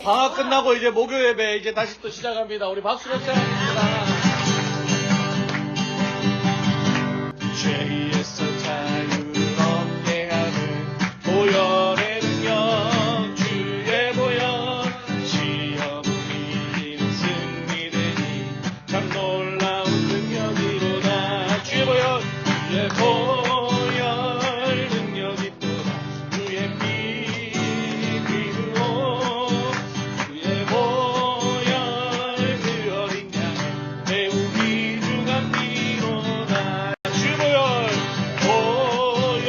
방학 끝나고 이제 목요 예배 이제 다시 또 시작합니다. 우리 박수로 시작합니다. 죄에서 자유를 얻게 하는 보혈의 능력 주의 보혈 시험을 이기는 승리되니 참 놀라운 능력이로다. 주의 보혈 주의 보혈 능력이 또다. 주의 피 그리고 주의 보혈 그 어린 양 매우 귀중한 피로다. 주의 보혈 보혈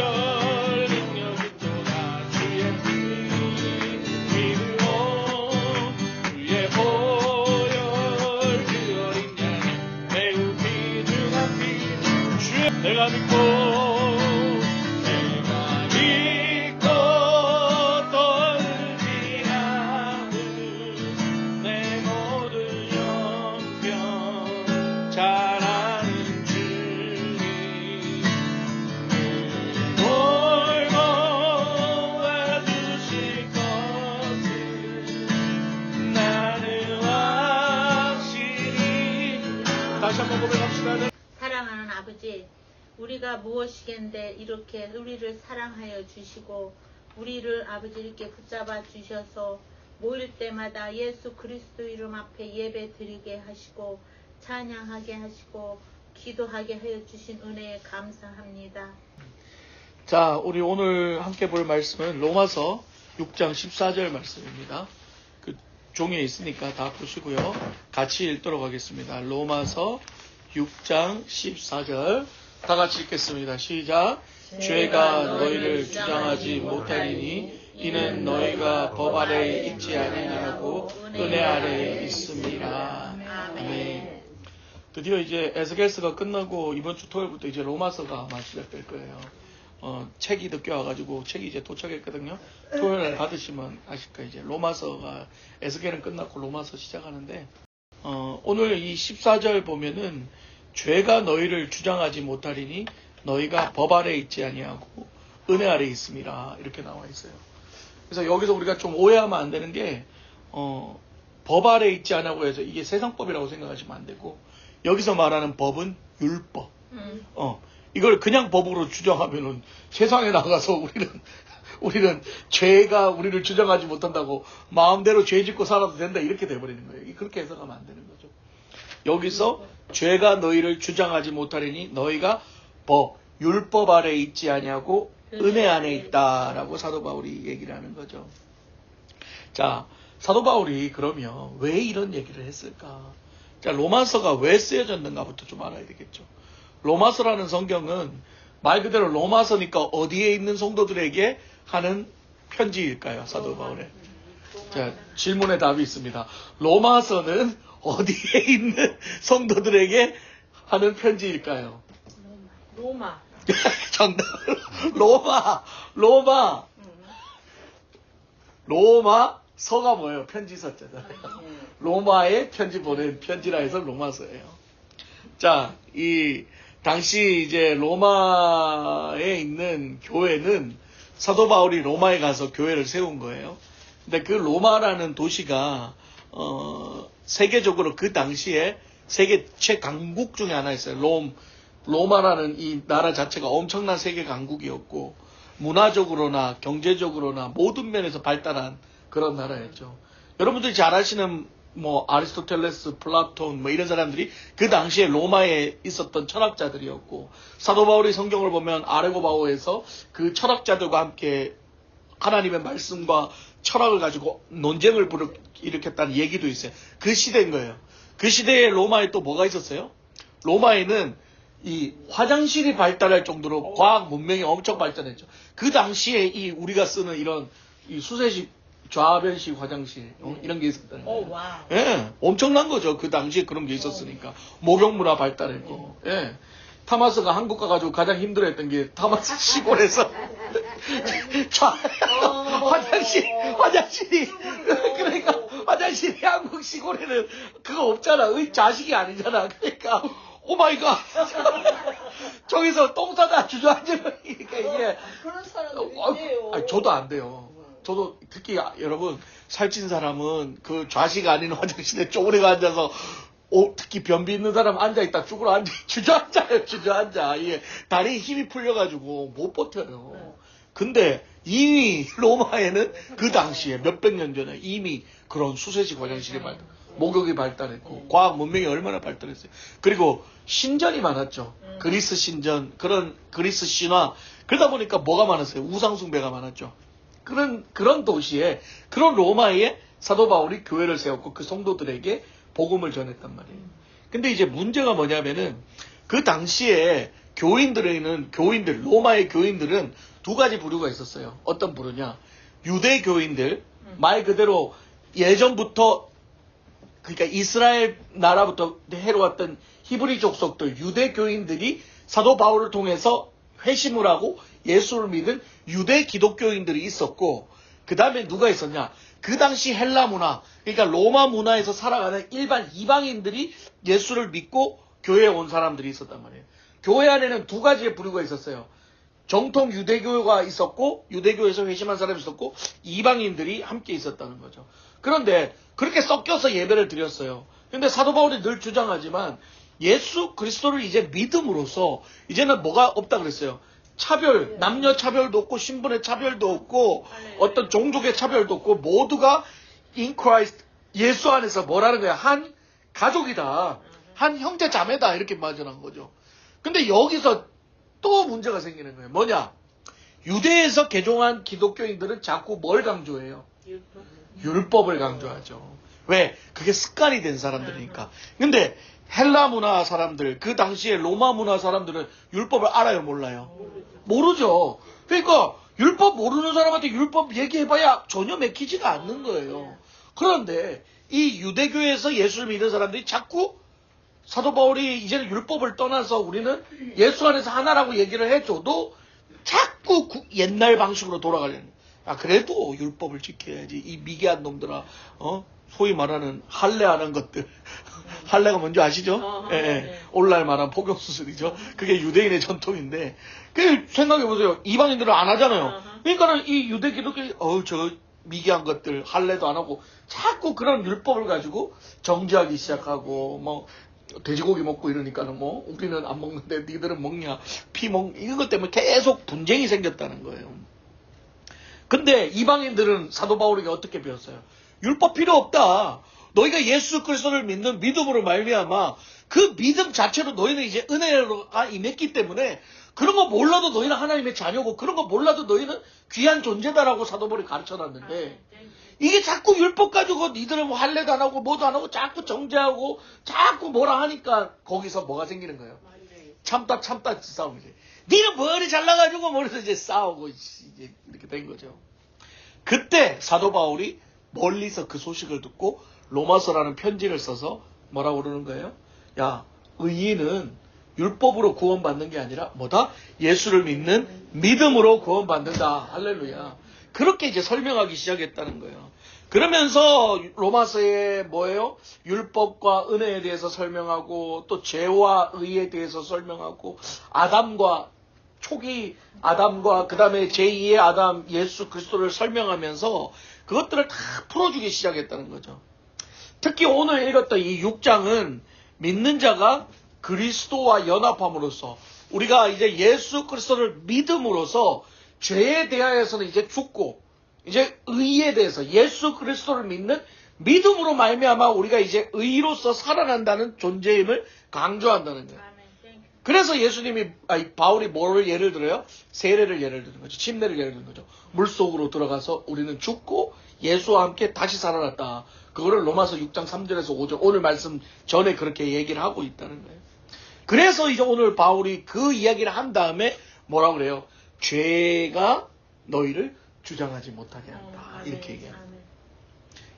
능력이 또다. 주의 피 그리고 주의 보혈 그 어린 양 매우 귀중한 피. 주의 내가 믿고 다시 한번 고백합시다. 사랑하는 아버지, 우리가 무엇이겠는데 이렇게 우리를 사랑하여 주시고 우리를 아버지 이렇게 붙잡아 주셔서 모일 때마다 예수 그리스도 이름 앞에 예배 드리게 하시고 찬양하게 하시고 기도하게 하여 주신 은혜에 감사합니다. 자, 우리 오늘 함께 볼 말씀은 로마서 6장 14절 말씀입니다. 그 종이에 있으니까 다 보시고요. 같이 읽도록 하겠습니다. 로마서 6장 14절 다 같이 읽겠습니다. 시작. 죄가 너희를 주장하지 못하리니 이는 너희가 법 아래에 있지 아니하고 은혜 아래에 있습니다. 아멘. 드디어 이제 에스겔서가 끝나고 이번 주 토요일부터 이제 로마서가 아마 시작될 거예요. 책이 늦게 와가지고 책이 이제 도착했거든요. 토요일날 받으시면 아실까 이제 로마서가 에스겔은 끝났고 로마서 시작하는데 오늘 이 14절 보면은 죄가 너희를 주장하지 못하리니 너희가 법 아래에 있지 아니하고 은혜 아래에 있음이라 이렇게 나와 있어요. 그래서 여기서 우리가 좀 오해하면 안 되는 게 법 아래에 있지 않냐고 해서 이게 세상법이라고 생각하시면 안 되고 여기서 말하는 법은 율법. 이걸 그냥 법으로 주장하면은 세상에 나가서 우리는 죄가 우리를 주장하지 못한다고 마음대로 죄 짓고 살아도 된다 이렇게 돼버리는 거예요. 그렇게 해석하면 안 되는 거죠. 여기서 죄가 너희를 주장하지 못하리니 너희가 율법 아래에 있지 아니하고 은혜 안에 있다라고 사도 바울이 얘기를 하는 거죠. 자, 사도 바울이 그러면 왜 이런 얘기를 했을까? 자, 로마서가 왜 쓰여졌는가부터 좀 알아야 되겠죠. 로마서라는 성경은 말 그대로 로마서니까 어디에 있는 성도들에게 하는 편지일까요? 사도 바울의. 자, 질문에 답이 있습니다. 로마서는 어디에 있는 성도들에게 하는 편지일까요? 로마. 정답. 로마서가 뭐예요? 편지서잖아요. 로마에 편지 보낸 편지라 해서 로마서예요. 자, 이 당시 이제 로마에 있는 교회는 사도 바울이 로마에 가서 교회를 세운 거예요. 근데 그 로마라는 도시가 세계적으로 그 당시에 세계 최강국 중에 하나였어요. 로마라는 이 나라 자체가 엄청난 세계 강국이었고 문화적으로나 경제적으로나 모든 면에서 발달한 그런 나라였죠. 여러분들이 잘 아시는 아리스토텔레스, 플라톤 이런 사람들이 그 당시에 로마에 있었던 철학자들이었고 사도 바울이 성경을 보면 아레고바오에서 그 철학자들과 함께 하나님의 말씀과 철학을 가지고 논쟁을 일으켰다는 얘기도 있어요. 그 시대인 거예요. 그 시대에 로마에 또 뭐가 있었어요? 로마에는 이 화장실이 발달할 정도로 과학 문명이 엄청 발전했죠. 그 당시에 우리가 쓰는 이런 이 수세식 좌변식 화장실 이런 게 있었다는 거예요. 예, 엄청난 거죠. 그 당시에 그런 게 있었으니까 목욕문화 발달했고. 예. 타마스가 한국 가가지고 가장 힘들어했던 게 타마스 시골에서 화장실이 그러니까 화장실이 한국 시골에는 그거 없잖아. 자식이 아니잖아. 그러니까 오마이갓 저기서 똥 싸다 주저앉으면 이게 그런 사람들이 있대요. 저도 안 돼요. 저도 특히 여러분 살찐 사람은 그 좌식 아닌 화장실에 쪼그리고 앉아서 특히 변비 있는 사람 앉아있다 주저앉아요. 이게 다리에 힘이 풀려가지고 못 버텨요. 근데 이미 로마에는 그 당시에 몇백 년 전에 이미 그런 수세식 화장실이 목욕이 발달했고 과학 문명이 얼마나 발달했어요. 그리고 신전이 많았죠. 그리스 신전, 그런 그리스 신화. 그러다 보니까 뭐가 많았어요? 우상숭배가 많았죠. 그런 도시에, 그런 로마에 사도 바울이 교회를 세웠고 그 성도들에게 복음을 전했단 말이에요. 근데 이제 문제가 뭐냐면은 그 당시에 로마의 교인들은 두 가지 부류가 있었어요. 어떤 부류냐? 유대 교인들, 말 그대로 예전부터, 그러니까 이스라엘 나라부터 해로웠던 히브리 족속들, 유대 교인들이 사도 바울을 통해서 회심을 하고 예수를 믿은 유대 기독교인들이 있었고, 그 다음에 누가 있었냐? 그 당시 헬라 문화, 그러니까 로마 문화에서 살아가는 일반 이방인들이 예수를 믿고 교회에 온 사람들이 있었단 말이에요. 교회 안에는 두 가지의 부류가 있었어요. 정통 유대교가 있었고, 유대교에서 회심한 사람이 있었고, 이방인들이 함께 있었다는 거죠. 그런데 그렇게 섞여서 예배를 드렸어요. 근데 사도 바울이 늘 주장하지만 예수 그리스도를 이제 믿음으로써 이제는 뭐가 없다 그랬어요. 차별, 남녀 차별도 없고 신분의 차별도 없고 어떤 종족의 차별도 없고 모두가 in Christ, 예수 안에서 뭐라는 거야? 한 가족이다. 한 형제 자매다. 이렇게 말전한 거죠. 근데 여기서 또 문제가 생기는 거예요. 뭐냐? 유대에서 개종한 기독교인들은 자꾸 뭘 강조해요? 율법을 강조하죠. 왜? 그게 습관이 된 사람들이니까. 근데 헬라 문화 사람들, 그 당시에 로마 문화 사람들은 율법을 알아요, 몰라요? 모르죠. 그러니까 율법 모르는 사람한테 율법 얘기해봐야 전혀 맥히지가 않는 거예요. 그런데 이 유대교에서 예수를 믿는 사람들이 자꾸 사도 바울이 이제는 율법을 떠나서 우리는 예수 안에서 하나라고 얘기를 해줘도 자꾸 옛날 방식으로 돌아가려는. 그래도 율법을 지켜야지. 이 미개한 놈들아, 소위 말하는 할례하는 것들. 할례가 뭔지 아시죠? 예. 오늘날 말한 포경수술이죠. 그게 유대인의 전통인데. 생각해보세요. 이방인들은 안 하잖아요. 그러니까는 이 유대 기독교인이, 저 미개한 것들, 할례도 안 하고, 자꾸 그런 율법을 가지고 정죄하기 시작하고, 돼지고기 먹고 이러니까는 우리는 안 먹는데 니들은 먹냐, 이것 때문에 계속 분쟁이 생겼다는 거예요. 근데 이방인들은 사도 바울에게 어떻게 배웠어요? 율법 필요 없다. 너희가 예수 그리스도를 믿는 믿음으로 말미암아 그 믿음 자체로 너희는 이제 은혜가 임했기 때문에 그런 거 몰라도 너희는 하나님의 자녀고 그런 거 몰라도 너희는 귀한 존재다라고 사도 바울이 가르쳐놨는데 이게 자꾸 율법 가지고 니들은 할례도 안 하고 뭐도 안 하고 자꾸 정죄하고 자꾸 뭐라 하니까 거기서 뭐가 생기는 거예요? 참다 싸움이지. 니는 머리 잘나가지고 머리서 이제 싸우고 이제 이렇게 된 거죠. 그때 사도 바울이 멀리서 그 소식을 듣고 로마서라는 편지를 써서 뭐라고 그러는 거예요? 야, 의인은 율법으로 구원받는 게 아니라 뭐다? 예수를 믿는 믿음으로 구원받는다. 할렐루야. 그렇게 이제 설명하기 시작했다는 거예요. 그러면서 로마서에 뭐예요? 율법과 은혜에 대해서 설명하고 또 죄와 의에 대해서 설명하고 초기 아담과 그 다음에 제2의 아담 예수 그리스도를 설명하면서 그것들을 다 풀어주기 시작했다는 거죠. 특히 오늘 읽었던 이 6장은 믿는 자가 그리스도와 연합함으로써 우리가 이제 예수 그리스도를 믿음으로써 죄에 대하여서는 이제 죽고 이제 의에 대해서 예수 그리스도를 믿는 믿음으로 말미암아 우리가 이제 의로서 살아난다는 존재임을 강조한다는 거예요. 그래서 바울이 뭐를 예를 들어요? 세례를 예를 드는 거죠. 침례를 예를 드는 거죠. 물속으로 들어가서 우리는 죽고 예수와 함께 다시 살아났다. 그거를 로마서 6장 3절에서 5절 오늘 말씀 전에 그렇게 얘기를 하고 있다는 거예요. 그래서 이제 오늘 바울이 그 이야기를 한 다음에 뭐라고 그래요? 죄가 너희를 주장하지 못하게 한다. 이렇게 얘기합니다.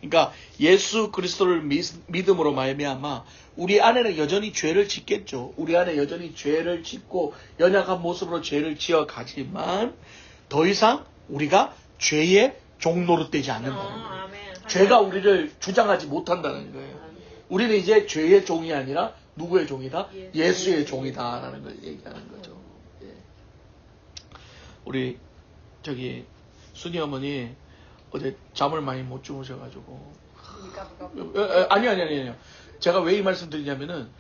그러니까 예수 그리스도를 믿음으로 말미암아 우리 안에는 여전히 죄를 짓겠죠. 우리 안에 여전히 죄를 짓고 연약한 모습으로 죄를 지어가지만 더 이상 우리가 죄의 종노릇되지 않는다는 거예요. 죄가 우리를 주장하지 못한다는 거예요. 우리는 이제 죄의 종이 아니라 누구의 종이다? 예수의 종이다라는 걸 얘기하는 거죠. 우리 순이 어머니 어제 잠을 많이 못 주무셔가지고. 그러니까 아니요. 제가 왜 이 말씀 드리냐면은,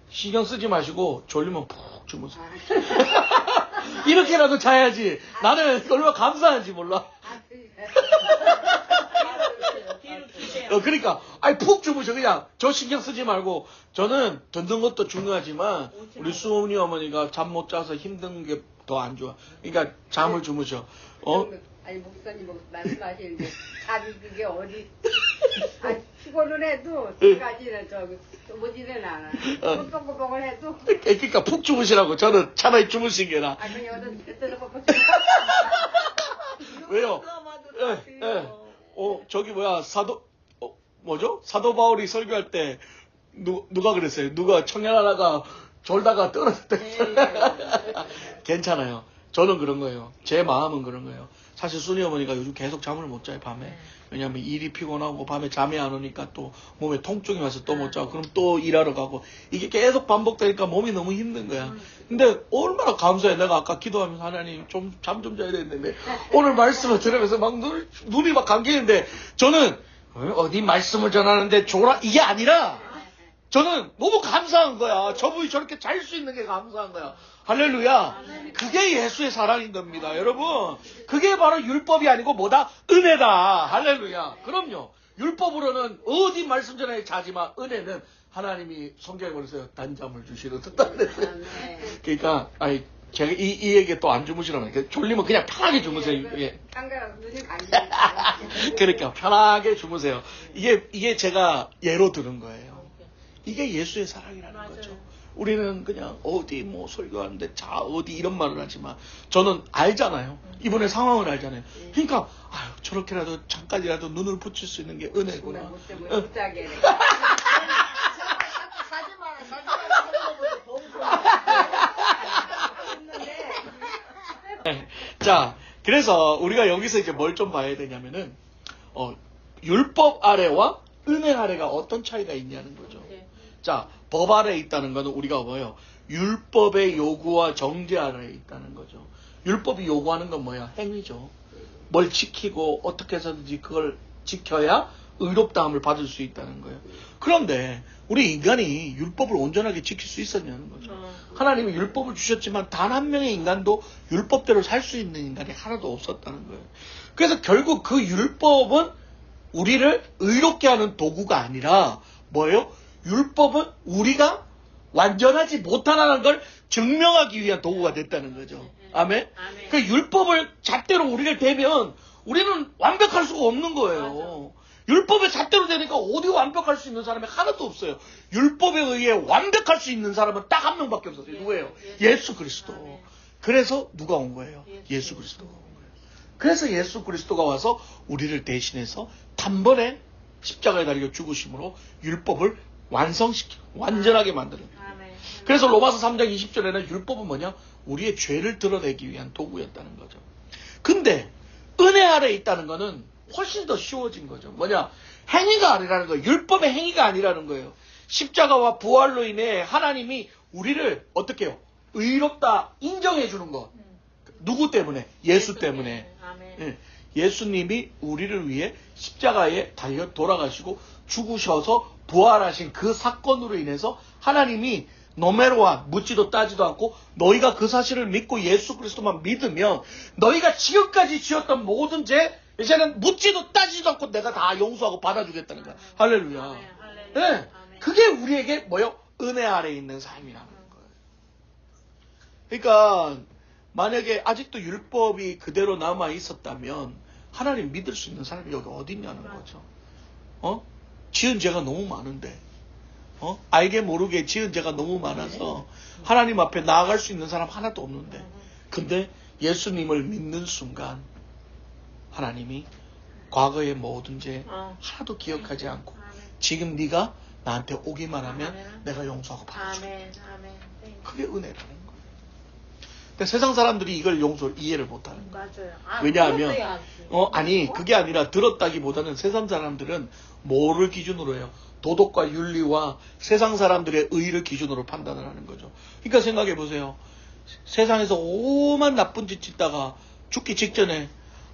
신경 쓰지 마시고, 졸리면 푹 주무세요. 이렇게라도 자야지. 나는 얼마나 감사한지 몰라. 뒤로 주세요. 그러니까, 아니, 푹 주무셔. 그냥, 저 신경 쓰지 말고, 저는 듣는 것도 중요하지만, 우리 수은이 어머니가 잠 못 자서 힘든 게 더 안 좋아. 그러니까, 잠을 주무셔. 아니 목사님 말씀하시는데 잠이 그게 어디 피곤을 해도 지금까지는 저기 오지는 않아. 뻑뻑뻑뻑을 해도 그러니까 푹 주무시라고. 저는 차라리 주무신 게 나아. 그냥 여기서 뱉어서 뻑뻑. 왜요? 저기 뭐야, 사도 바울이 설교할 때, 누가 그랬어요? 누가 청년 하나가 졸다가 떨어졌대. 괜찮아요. 저는 그런 거예요. 제 마음은 그런 거예요. 사실 순이 어머니가 요즘 계속 잠을 못 자요, 밤에. 왜냐면 일이 피곤하고 밤에 잠이 안 오니까 또 몸에 통증이 와서 또 못 자고 그럼 또 일하러 가고 이게 계속 반복되니까 몸이 너무 힘든 거야. 근데 얼마나 감사해. 내가 아까 기도하면서 하나님 좀 잠 좀 자야 되는데 오늘 말씀을 들으면서 막 눈이 막 감기는데 저는 어디 말씀을 전하는데 졸아 이게 아니라 저는 너무 감사한 거야. 저분이 저렇게 잘 수 있는 게 감사한 거야. 할렐루야. 그게 예수의 사랑인 겁니다. 여러분. 그게 바로 율법이 아니고 뭐다? 은혜다. 할렐루야. 그럼요. 율법으로는 어디 말씀 전에 자지만 은혜는 하나님이 성경에 보내서 단잠을 주시거든. 그러니까 아니 제가 이 얘기 또 안 주무시라는 졸리면 그냥 편하게 주무세요. 예. 그러니까 편하게 주무세요. 이게 제가 예로 들은 거예요. 이게 예수의 사랑이라는 맞아요. 거죠. 우리는 그냥 어디 뭐 설교하는데 자 어디 이런 말을 하지만 저는 알잖아요. 이번에 상황을 알잖아요. 그러니까 아유 저렇게라도 잠깐이라도 눈을 붙일 수 있는 게 은혜구나. 못 자게. 자, 그래서 우리가 여기서 이제 뭘 좀 봐야 되냐면은 율법 아래와 은혜 아래가 어떤 차이가 있냐는 거죠. 자, 법 아래에 있다는 것은 우리가 뭐예요? 율법의 요구와 정죄 아래에 있다는 거죠. 율법이 요구하는 건 뭐야? 행위죠. 뭘 지키고 어떻게 해서든지 그걸 지켜야 의롭다함을 받을 수 있다는 거예요. 그런데 우리 인간이 율법을 온전하게 지킬 수 있었냐는 거죠. 하나님이 율법을 주셨지만 단 한 명의 인간도 율법대로 살 수 있는 인간이 하나도 없었다는 거예요. 그래서 결국 그 율법은 우리를 의롭게 하는 도구가 아니라 뭐예요? 율법은 우리가 완전하지 못하다는 걸 증명하기 위한 도구가 됐다는 거죠. 아멘? 그 율법을 잣대로 우리를 대면 우리는 완벽할 수가 없는 거예요. 율법의 잣대로 되니까 어디 완벽할 수 있는 사람이 하나도 없어요. 율법에 의해 완벽할 수 있는 사람은 딱 한 명밖에 없었어요. 누구예요? 예수 그리스도. 그래서 누가 온 거예요? 예수 그리스도가 온 거예요. 그래서 예수 그리스도가 와서 우리를 대신해서 단번에 십자가에 달려 죽으심으로 율법을 완성시켜 완전하게 만드는 거예요. 그래서 로마서 3장 20절에는 율법은 뭐냐? 우리의 죄를 드러내기 위한 도구였다는 거죠. 근데 은혜 아래에 있다는 거는 훨씬 더 쉬워진 거죠. 뭐냐? 행위가 아니라는 거예요. 율법의 행위가 아니라는 거예요. 십자가와 부활로 인해 하나님이 우리를 어떻게 해요? 의롭다 인정해 주는 것. 누구 때문에? 예수 때문에. 예. 예수님이 우리를 위해 십자가에 달려 돌아가시고 죽으셔서 부활하신 그 사건으로 인해서 하나님이 노메로와 묻지도 따지도 않고 너희가 그 사실을 믿고 예수 그리스도만 믿으면 너희가 지금까지 지었던 모든 죄 이제는 묻지도 따지도 않고 내가 다 용서하고 받아주겠다는 거야. 할렐루야. 네. 그게 우리에게 뭐요? 은혜 아래에 있는 삶이라는 거예요. 그러니까 만약에 아직도 율법이 그대로 남아 있었다면 하나님 믿을 수 있는 사람이 여기 어디 있냐는 거죠. 지은 죄가 너무 많은데 알게 모르게 지은 죄가 너무 많아서 하나님 앞에 나아갈 수 있는 사람 하나도 없는데 근데 예수님을 믿는 순간 하나님이 과거의 모든 죄 하나도 기억하지 않고 지금 네가 나한테 오기만 하면 내가 용서하고 받아줄게. 그게 은혜라는 거예요. 근데 세상 사람들이 이걸 이해를 못하는 거예요. 왜냐하면 아니 그게 아니라 들었다기보다는 세상 사람들은 뭐를 기준으로 해요? 도덕과 윤리와 세상 사람들의 의를 기준으로 판단을 하는 거죠. 그러니까 생각해 보세요. 세상에서 오만 나쁜 짓 짓다가 죽기 직전에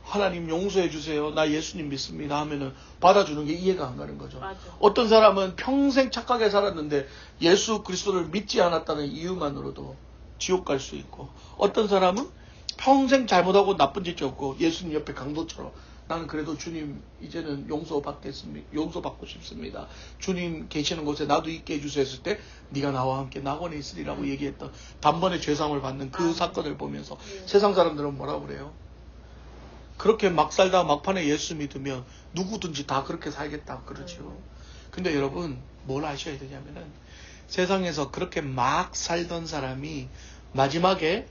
하나님 용서해 주세요. 나 예수님 믿습니다 하면은 받아주는 게 이해가 안 가는 거죠. 맞아. 어떤 사람은 평생 착하게 살았는데 예수 그리스도를 믿지 않았다는 이유만으로도 지옥 갈 수 있고, 어떤 사람은 평생 잘못하고 나쁜 짓 졌고 예수님 옆에 강도처럼 나는 그래도 주님 이제는 용서받고 싶습니다. 주님 계시는 곳에 나도 있게 해주세요 했을 때 네가 나와 함께 낙원에 있으리라고 얘기했던 단번에 죄사함을 받는 그 사건을 보면서 세상 사람들은 뭐라고 그래요? 그렇게 막 살다 막판에 예수 믿으면 누구든지 다 그렇게 살겠다 그러죠. 근데 여러분 뭘 아셔야 되냐면은 세상에서 그렇게 막 살던 사람이 마지막에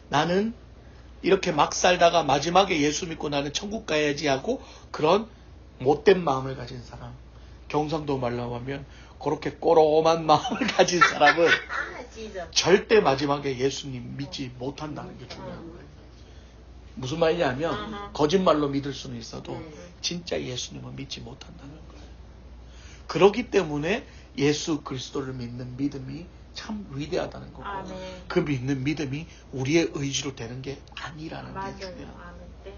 나는 이렇게 막 살다가 마지막에 예수 믿고 나는 천국 가야지 하고 그런 못된 마음을 가진 사람, 경상도 말로 하면 그렇게 꼬롬한 마음을 가진 사람은 절대 마지막에 예수님 믿지 못한다는 게 중요한 거예요. 무슨 말이냐면 거짓말로 믿을 수는 있어도 진짜 예수님은 믿지 못한다는 거예요. 그렇기 때문에 예수 그리스도를 믿는 믿음이 참 위대하다는 거고, 아멘. 그 믿는 믿음이 우리의 의지로 되는 게 아니라는 맞아요. 게 중요해요. 아멘. 땡큐.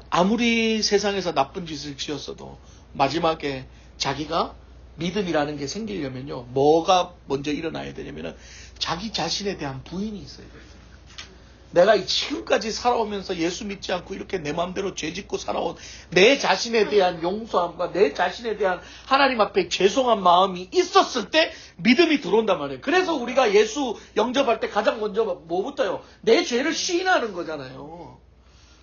아무리 세상에서 나쁜 짓을 지었어도 마지막에 자기가 믿음이라는 게 생기려면요, 뭐가 먼저 일어나야 되냐면은 자기 자신에 대한 부인이 있어야 돼요. 내가 지금까지 살아오면서 예수 믿지 않고 이렇게 내 마음대로 죄짓고 살아온 내 자신에 대한 용서함과 내 자신에 대한 하나님 앞에 죄송한 마음이 있었을 때 믿음이 들어온단 말이에요. 그래서 우리가 예수 영접할 때 가장 먼저 뭐부터요? 내 죄를 시인하는 거잖아요.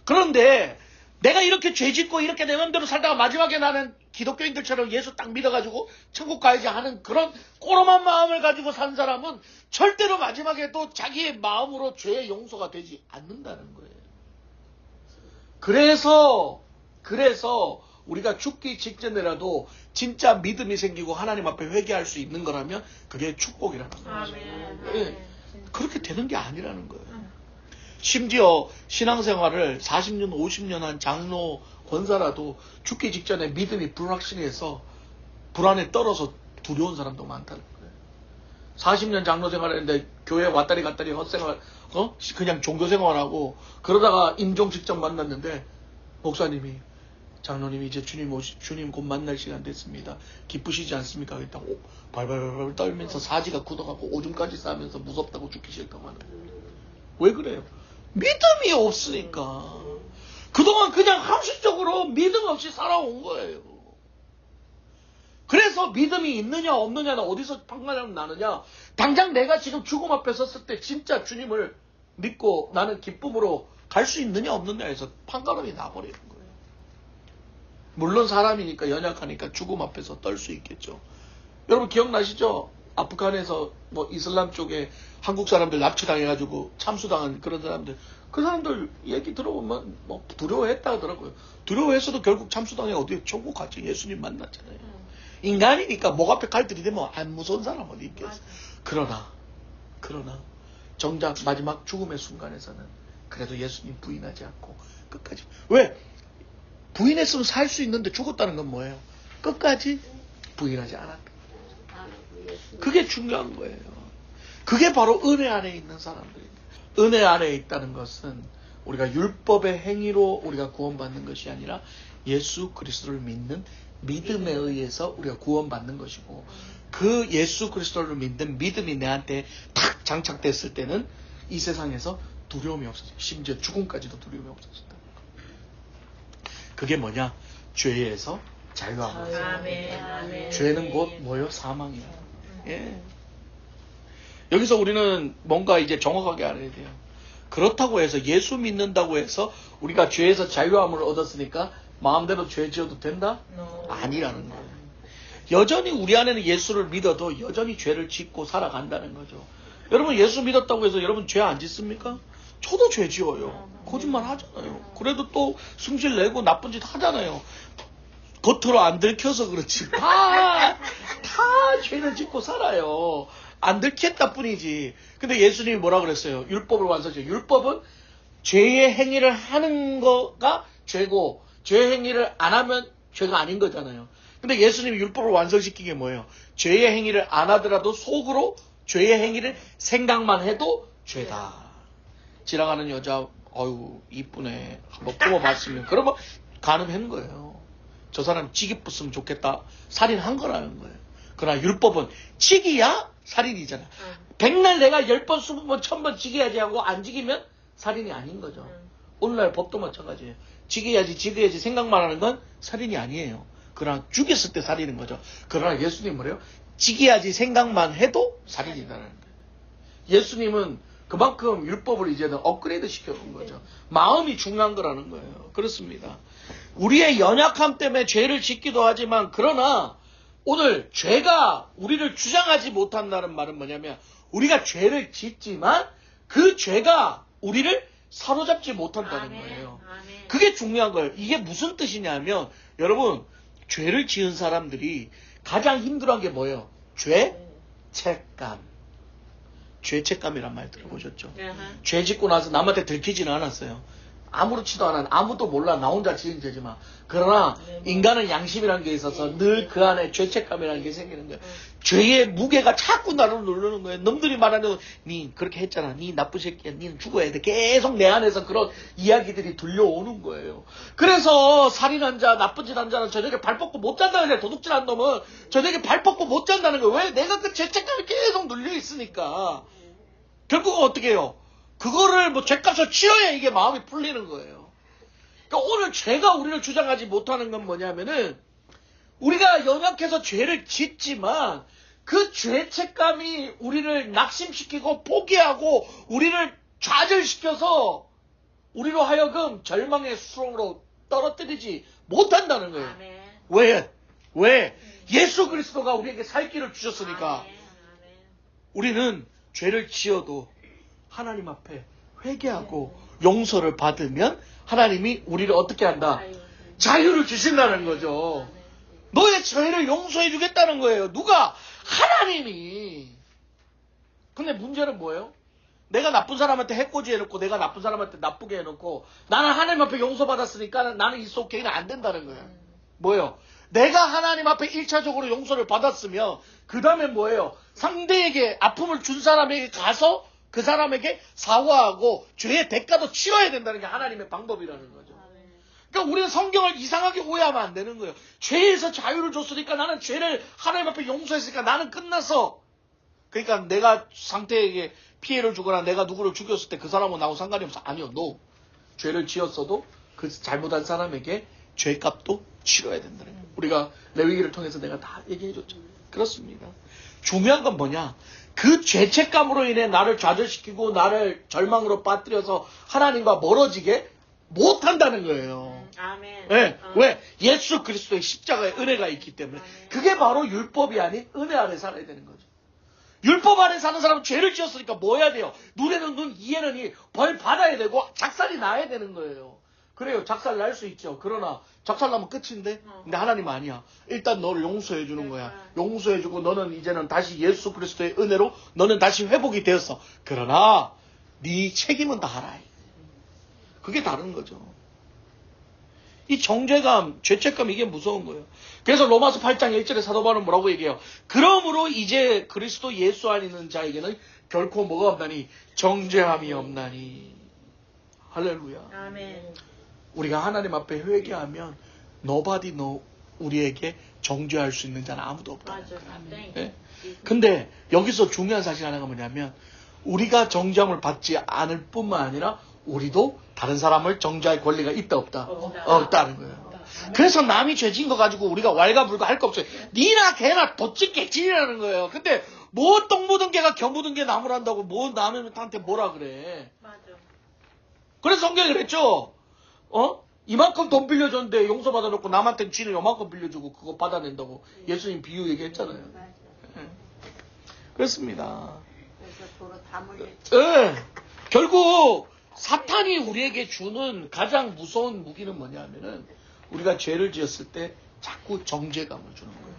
그런데 내가 이렇게 죄짓고 이렇게 내 마음대로 살다가 마지막에 나는 기독교인들처럼 예수 딱 믿어가지고 천국 가야지 하는 그런 꼬롬한 마음을 가지고 산 사람은 절대로 마지막에도 자기의 마음으로 죄의 용서가 되지 않는다는 거예요. 그래서 우리가 죽기 직전에라도 진짜 믿음이 생기고 하나님 앞에 회개할 수 있는 거라면 그게 축복이라는 거죠. 아멘. 예, 그렇게 되는 게 아니라는 거예요. 심지어 신앙생활을 40년, 50년 한 장로, 권사라도 죽기 직전에 믿음이 불확실해서 불안에 떨어서 두려운 사람도 많다는 거예요. 40년 장로 생활했는데 교회 왔다리 갔다리 헛생활, 그냥 종교 생활하고 그러다가 임종 직전 만났는데 목사님이 장로님 이제 주님 곧 만날 시간 됐습니다. 기쁘시지 않습니까? 그랬다고 발발발발 떨면서 사지가 굳어가고 오줌까지 싸면서 무섭다고 죽기 싫다고 하는 거예요. 왜 그래요? 믿음이 없으니까. 그동안 그냥 함식적으로 믿음 없이 살아온 거예요. 그래서 믿음이 있느냐 없느냐는 어디서 판가름 나느냐? 당장 내가 지금 죽음 앞에 섰을 때 진짜 주님을 믿고 나는 기쁨으로 갈 수 있느냐 없느냐에서 판가름이 나버리는 거예요. 물론 사람이니까 연약하니까 죽음 앞에서 떨 수 있겠죠. 여러분 기억나시죠? 아프간에서 뭐 이슬람 쪽에 한국 사람들 납치당해가지고 참수당한 그런 사람들, 그 사람들 얘기 들어보면 뭐 두려워했다 하더라고요. 두려워했어도 결국 참수당해 어디 천국 갔죠. 예수님 만났잖아요. 인간이니까 목 앞에 칼 들이대면 안 무서운 사람 어디 있겠어. 그러나 정작 마지막 죽음의 순간에서는 그래도 예수님 부인하지 않고 끝까지. 왜? 부인했으면 살 수 있는데 죽었다는 건 뭐예요? 끝까지 부인하지 않았다. 그게 중요한 거예요. 그게 바로 은혜 안에 있는 사람들입니다. 은혜 안에 있다는 것은 우리가 율법의 행위로 우리가 구원받는 것이 아니라 예수 그리스도를 믿는 믿음에 의해서 우리가 구원받는 것이고, 그 예수 그리스도를 믿는 믿음이 내한테 탁 장착됐을 때는 이 세상에서 두려움이 없어져요. 심지어 죽음까지도 두려움이 없어진다. 그게 뭐냐? 죄에서 자유함. 아멘. 죄는 곧 뭐요? 사망이야. 예. 여기서 우리는 뭔가 이제 정확하게 알아야 돼요. 그렇다고 해서 예수 믿는다고 해서 우리가 죄에서 자유함을 얻었으니까 마음대로 죄 지어도 된다? 아니라는 거예요. 여전히 우리 안에는 예수를 믿어도 여전히 죄를 짓고 살아간다는 거죠. 여러분 예수 믿었다고 해서 여러분 죄 안 짓습니까? 저도 죄 지어요. 거짓말 하잖아요. 그래도 또 승질 내고 나쁜 짓 하잖아요. 겉으로 안 들켜서 그렇지. 다 죄를 짓고 살아요. 안 들켰다 뿐이지. 근데 예수님이 뭐라 그랬어요? 율법을 완성시켜. 율법은 죄의 행위를 하는 거가 죄고, 죄의 행위를 안 하면 죄가 아닌 거잖아요. 근데 예수님이 율법을 완성시킨 게 뭐예요? 죄의 행위를 안 하더라도 속으로 죄의 행위를 생각만 해도 죄다. 지나가는 여자 어유 이쁘네. 한번 품어봤으면. 그러면 가늠한 거예요. 저 사람 지기 붙으면 좋겠다. 살인한 거라는 거예요. 그러나 율법은 지기야 살인이잖아. 백날 내가 10번, 20번, 1000번 지겨야지 하고 안 지기면 살인이 아닌 거죠. 오늘날 법도 마찬가지예요. 지겨야지 생각만 하는 건 살인이 아니에요. 그러나 죽였을 때 살인인 거죠. 그러나 예수님은 뭐래요? 지겨야지 생각만 해도 살인이라는 거예요. 예수님은 그만큼 율법을 이제는 업그레이드 시켜놓은 거죠. 마음이 중요한 거라는 거예요. 그렇습니다. 우리의 연약함 때문에 죄를 짓기도 하지만 그러나 오늘 죄가 우리를 주장하지 못한다는 말은 뭐냐면 우리가 죄를 짓지만 그 죄가 우리를 사로잡지 못한다는 거예요. 그게 중요한 거예요. 이게 무슨 뜻이냐면 여러분 죄를 지은 사람들이 가장 힘들어한 게 뭐예요? 죄책감. 죄책감이란 말 들어보셨죠? 죄 짓고 나서 남한테 들키지는 않았어요. 아무렇지도 않아. 아무도 몰라. 나 혼자 지은 죄지만. 그러나 인간은 양심이라는 게 있어서 늘 그 안에 죄책감이라는 게 생기는 거예요. 죄의 무게가 자꾸 나를 누르는 거예요. 놈들이 말하는 니 그렇게 했잖아. 니 나쁜 새끼야. 니는 죽어야 돼. 계속 내 안에서 그런 이야기들이 들려오는 거예요. 그래서 살인한 자, 나쁜 짓 한 자는 저녁에 발 뻗고 못 잔다는 거예요. 도둑질한 놈은 저녁에 발 뻗고 못 잔다는 거예요. 왜? 내가 그 죄책감이 계속 눌려 있으니까. 결국은 어떻게 해요? 그거를 뭐 죄값을 치러야 이게 마음이 풀리는 거예요. 그러니까 오늘 죄가 우리를 주장하지 못하는 건 뭐냐면은 우리가 연약해서 죄를 짓지만 그 죄책감이 우리를 낙심시키고 포기하고 우리를 좌절시켜서 우리로 하여금 절망의 수렁으로 떨어뜨리지 못한다는 거예요. 왜? 예수 그리스도가 우리에게 살 길을 주셨으니까. 우리는 죄를 지어도 하나님 앞에 회개하고 용서를 받으면 하나님이 우리를 어떻게 한다? 자유를 주신다는 거죠. 너의 죄를 용서해 주겠다는 거예요. 누가? 하나님이. 근데 문제는 뭐예요? 내가 나쁜 사람한테 해코지 해놓고 내가 나쁜 사람한테 나쁘게 해놓고 나는 하나님 앞에 용서받았으니까 나는 이 속행이는 안 된다는 거예요. 뭐예요? 내가 하나님 앞에 1차적으로 용서를 받았으면 그 다음에 뭐예요? 상대에게 아픔을 준 사람에게 가서 그 사람에게 사과하고 죄의 대가도 치러야 된다는 게 하나님의 방법이라는 거죠. 그러니까 우리는 성경을 이상하게 오해하면 안 되는 거예요. 죄에서 자유를 줬으니까 나는 죄를 하나님 앞에 용서했으니까 나는 끝났어. 그러니까 내가 상대에게 피해를 주거나 내가 누구를 죽였을 때 그 사람은 나하고 상관이 없어. 아니요. 너 죄를 지었어도 그 잘못한 사람에게 죄값도 치러야 된다는 거예요. 우리가 레위기를 통해서 내가 다 얘기해 줬죠. 그렇습니다. 중요한 건 뭐냐? 그 죄책감으로 인해 나를 좌절시키고 나를 절망으로 빠뜨려서 하나님과 멀어지게 못한다는 거예요. 아멘. 네. 왜? 예수 그리스도의 십자가의 은혜가 있기 때문에. 그게 바로 율법이 아닌 은혜 아래 살아야 되는 거죠. 율법 아래 사는 사람은 죄를 지었으니까 뭐 해야 돼요? 눈에는 눈, 이에는 이, 벌 받아야 되고 작살이 나야 되는 거예요. 그래요. 작살 날 수 있죠. 그러나 작살 나면 끝인데? 근데 하나님은 아니야. 일단 너를 용서해 주는 거야. 용서해 주고 너는 이제는 다시 예수 그리스도의 은혜로 너는 다시 회복이 되었어. 그러나 네 책임은 다하라. 그게 다른 거죠. 이 정죄감, 죄책감 이게 무서운 거예요. 그래서 로마서 8장 1절에 사도 바울은 뭐라고 얘기해요? 그러므로 이제 그리스도 예수 안에 있는 자에게는 결코 뭐가 없나니? 정죄함이 없나니. 할렐루야. 아멘. 우리가 하나님 앞에 회개하면 nobody 우리에게 정죄할 수 있는 자는 아무도 없다. 맞아. 네? 근데 여기서 중요한 사실 하나가 뭐냐면 우리가 정죄함을 받지 않을 뿐만 아니라 우리도 다른 사람을 정죄할 권리가 있다 없다? 없다는 거예요. 그래서 남이 죄진 거 가지고 우리가 왈가불가 할 거 없어요. 니나 개나 도찐개찐이라는 거예요. 근데 뭐 똥 묻은 개가 겨 묻은 개 나무란다고 뭐 남한테 뭐라 그래. 맞아. 그래서 성경이 그랬죠. 이만큼 돈 빌려줬는데 용서받아 놓고 남한테는 쥐는 요만큼 빌려주고 그거 받아낸다고 예수님 비유 얘기했잖아요. 그렇습니다. 그래서 도로 다 몰려. 네. 결국 사탄이 우리에게 주는 가장 무서운 무기는 뭐냐면은 우리가 죄를 지었을 때 자꾸 정죄감을 주는 거예요.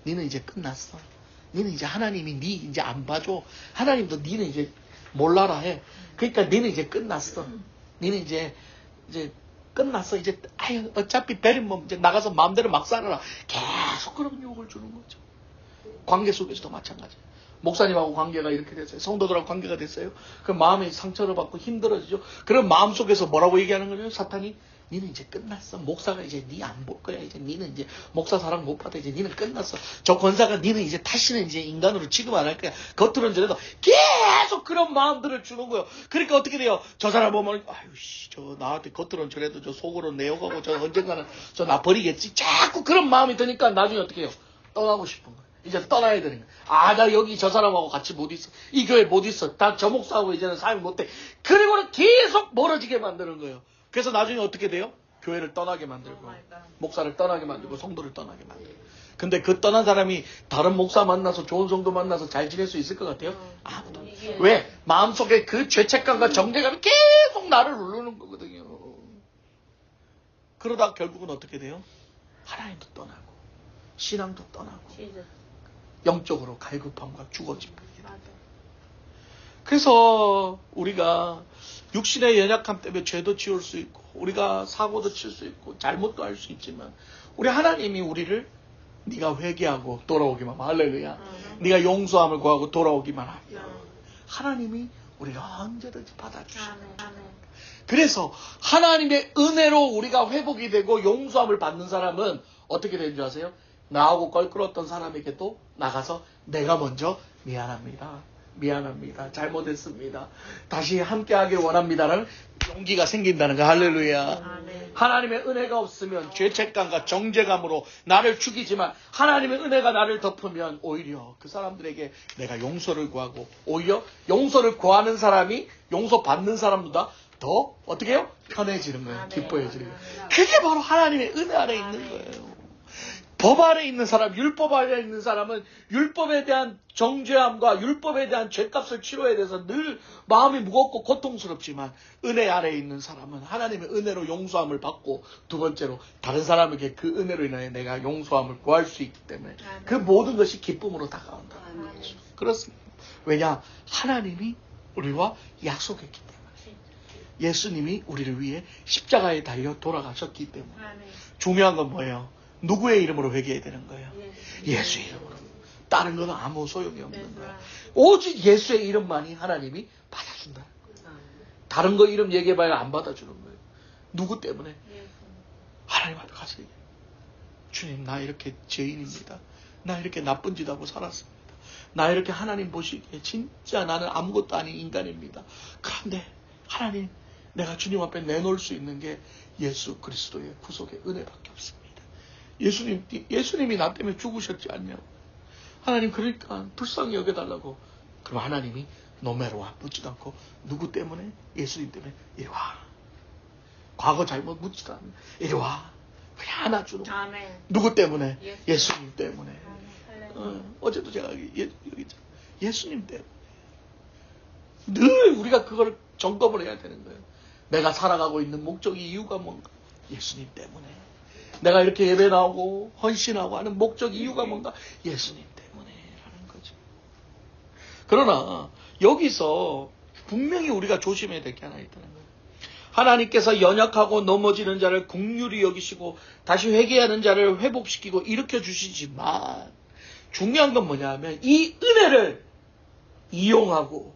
니는 이제 끝났어. 니는 이제 하나님이 니 이제 안 봐줘. 하나님도 니는 이제 몰라라 해. 그러니까 니는 이제 끝났어. 니는 이제 끝났어. 이제 아유 어차피 베린 몸 이제 나가서 마음대로 막 살아라. 계속 그런 유혹을 주는 거죠. 관계 속에서도 마찬가지예요. 목사님하고 관계가 이렇게 됐어요. 성도들하고 관계가 됐어요. 그 마음이 상처를 받고 힘들어지죠. 그런 마음 속에서 뭐라고 얘기하는 거예요? 사탄이 니는 이제 끝났어. 목사가 이제 니 안 볼 거야. 이제 니는 이제 목사 사랑 못 받아. 이제 니는 끝났어. 저 권사가 니는 이제 다시는 이제 인간으로 취급 안 할 거야. 겉으로는 저래도 계속 그런 마음들을 주는 거예요. 그러니까 어떻게 돼요? 저 사람 보면 아유 씨, 저 나한테 겉으로는 저래도 저 속으로는 내 욕하고 저 언젠가는 저 나 버리겠지. 자꾸 그런 마음이 드니까 나중에 어떻게 해요? 떠나고 싶은 거예요. 이제 떠나야 되는 거예요. 아, 나 여기 저 사람하고 같이 못 있어. 이 교회 못 있어. 다 저 목사하고 이제는 사용 못 돼. 그리고는 계속 멀어지게 만드는 거예요. 그래서 나중에 어떻게 돼요? 교회를 떠나게 만들고, 목사를 떠나게 만들고, 성도를 떠나게 만들고. 근데 그 떠난 사람이 다른 목사 만나서 좋은 성도 만나서 잘 지낼 수 있을 것 같아요? 아무도. 왜? 마음속에 그 죄책감과 정죄감이 계속 나를 누르는 거거든요. 그러다 결국은 어떻게 돼요? 하나님도 떠나고, 신앙도 떠나고, 영적으로 갈급함과 죽어짐. 그래서 우리가 육신의 연약함 때문에 죄도 지을 수 있고 우리가 사고도 칠 수 있고 잘못도 할 수 있지만 우리 하나님이 우리를 네가 회개하고 돌아오기만 하면 할렐루야. 네가 용서함을 구하고 돌아오기만 하면 하나님이 우리를 언제든지 받아주십니다. 그래서 하나님의 은혜로 우리가 회복이 되고 용서함을 받는 사람은 어떻게 되는 줄 아세요? 나하고 껄끄러웠던 사람에게도 나가서 내가 먼저 미안합니다. 잘못했습니다. 다시 함께하길 원합니다라는 용기가 생긴다는 거. 할렐루야. 하나님의 은혜가 없으면 죄책감과 정죄감으로 나를 죽이지만 하나님의 은혜가 나를 덮으면 오히려 그 사람들에게 내가 용서를 구하고 오히려 용서를 구하는 사람이 용서받는 사람보다 더 어떻게 해요? 편해지는 거예요. 기뻐해지는 거예요. 그게 바로 하나님의 은혜 안에 있는 거예요. 법 아래 있는 사람, 율법 아래 있는 사람은 율법에 대한 정죄함과 율법에 대한 죄값을 치러야 돼서 늘 마음이 무겁고 고통스럽지만 은혜 아래 있는 사람은 하나님의 은혜로 용서함을 받고 두 번째로 다른 사람에게 그 은혜로 인하여 내가 용서함을 구할 수 있기 때문에 그 모든 것이 기쁨으로 다가온다는 거죠. 그렇습니다. 왜냐? 하나님이 우리와 약속했기 때문에 예수님이 우리를 위해 십자가에 달려 돌아가셨기 때문에 중요한 건 뭐예요? 누구의 이름으로 회개해야 되는 거예요? 예수의 이름으로. 다른 건 아무 소용이 없는 거예요. 오직 예수의 이름만이 하나님이 받아준다는 거예요. 다른 거 이름 얘기해봐야 안 받아주는 거예요. 누구 때문에? 하나님 앞에 가서 얘기해요. 주님, 나 이렇게 죄인입니다. 나 이렇게 나쁜 짓 하고 살았습니다. 나 이렇게 하나님 보시기에 진짜 나는 아무것도 아닌 인간입니다. 그런데 하나님, 내가 주님 앞에 내놓을 수 있는 게 예수 그리스도의 구속의 은혜밖에 없습니다. 예수님이 나 때문에 죽으셨지 않냐고. 하나님 그러니까 불쌍히 여겨달라고. 그럼 하나님이 노매로 와 묻지도 않고 누구 때문에? 예수님 때문에 이리 와. 과거 잘못 묻지도 않고 이리 와. 그냥 안아주는 거야. 누구 때문에? 예수님 때문에. 어제도 제가 여기 예수님 때문에. 늘 우리가 그걸 점검을 해야 되는 거예요. 내가 살아가고 있는 목적이 이유가 뭔가? 예수님 때문에. 내가 이렇게 예배 나오고 헌신하고 하는 목적 이유가 뭔가? 예수님 때문에라는 거죠. 그러나 여기서 분명히 우리가 조심해야 될 게 하나 있다는 거예요. 하나님께서 연약하고 넘어지는 자를 긍휼히 여기시고 다시 회개하는 자를 회복시키고 일으켜 주시지만 중요한 건 뭐냐 하면 이 은혜를 이용하고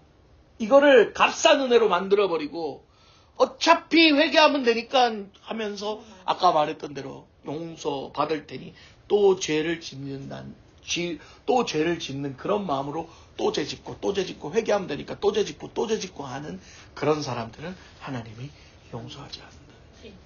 이거를 값싼 은혜로 만들어버리고 어차피 회개하면 되니까 하면서 아까 말했던 대로 용서 받을 테니 또 죄를 짓는 그런 마음으로 또 죄 짓고 회개하면 되니까 또 죄 짓고 하는 그런 사람들은 하나님이 용서하지 않는다.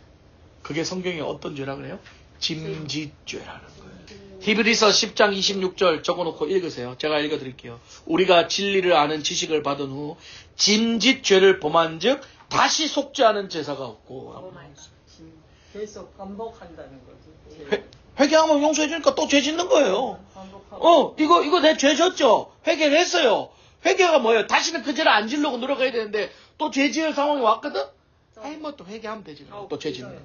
그게 성경에 어떤 죄라 그래요? 짐짓죄라는 거예요. 히브리서 10장 26절 적어놓고 읽으세요. 제가 읽어드릴게요. 우리가 진리를 아는 지식을 받은 후 짐짓죄를 범한 즉 다시 속죄하는 제사가 없고. 계속 반복한다는 거지. 회개하면 용서해 주니까 또 죄 짓는 거예요. 이거 내 죄 졌죠? 회개를 했어요. 회개가 뭐예요? 다시는 그 죄를 안 지려고 노력해야 되는데 또 죄 지을 상황이 왔거든? 또 회개하면 되지. 또 죄 짓는 거예요.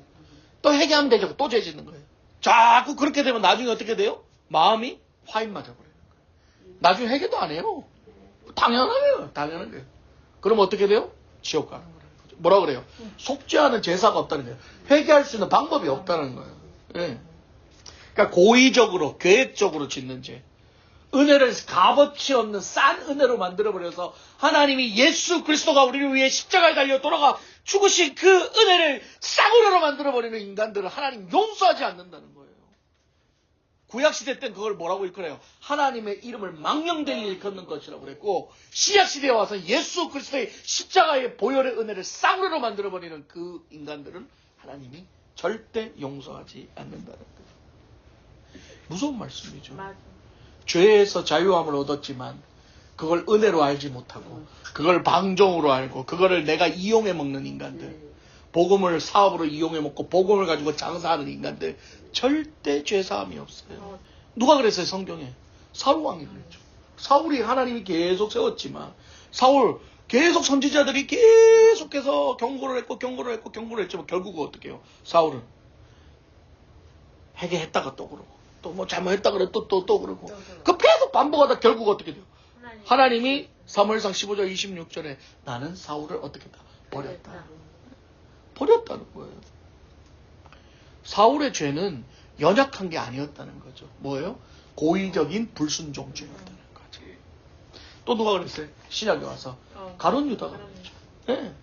또 회개하면 되죠. 또 죄 짓는 거예요. 자꾸 그렇게 되면 나중에 어떻게 돼요? 마음이 화인 맞아버려요. 나중에 회개도 안 해요. 당연한 거예요. 그럼 어떻게 돼요? 지옥 가는 거예요. 뭐라 그래요? 속죄하는 제사가 없다는 거예요. 회개할 수 있는 방법이 없다는 거예요. 예. 그러니까 고의적으로, 계획적으로 짓는 죄. 은혜를 값어치 없는 싼 은혜로 만들어버려서 하나님이 예수 그리스도가 우리를 위해 십자가에 달려 돌아가 죽으신 그 은혜를 싸구려로 만들어버리는 인간들을 하나님 용서하지 않는다는 거예요. 구약시대 때는 그걸 뭐라고 일컬어요? 하나님의 이름을 망령될 일 걷는 것이라고 그랬고, 신약시대에 와서 예수 그리스도의 십자가의 보혈의 은혜를 싸구려로 만들어버리는 그 인간들은 하나님이 절대 용서하지 않는다는 거예요. 무서운 말씀이죠. 맞아. 죄에서 자유함을 얻었지만 그걸 은혜로 알지 못하고 그걸 방종으로 알고 그거를 내가 이용해 먹는 인간들, 복음을 사업으로 이용해 먹고 복음을 가지고 장사하는 인간들 절대 죄사함이 없어요. 누가 그랬어요? 성경에 사울왕이 그랬죠. 사울이 하나님이 계속 세웠지만 사울 계속 선지자들이 계속해서 경고를 했지만 결국은 어떻게 해요? 사울은 회개했다가 또 그러고 또 뭐 잘못했다 그래 또 그러고 그 계속 반복하다 결국 어떻게 돼요? 하나님이 사무엘상 15절 26절에 나는 사울을 어떻게 했다? 버렸다는 거예요. 사울의 죄는 연약한 게 아니었다는 거죠. 뭐예요? 고의적인 불순종죄였다는 거죠. 또 누가 그랬어요? 신약에 와서 가룟 유다가 그랬죠. 네.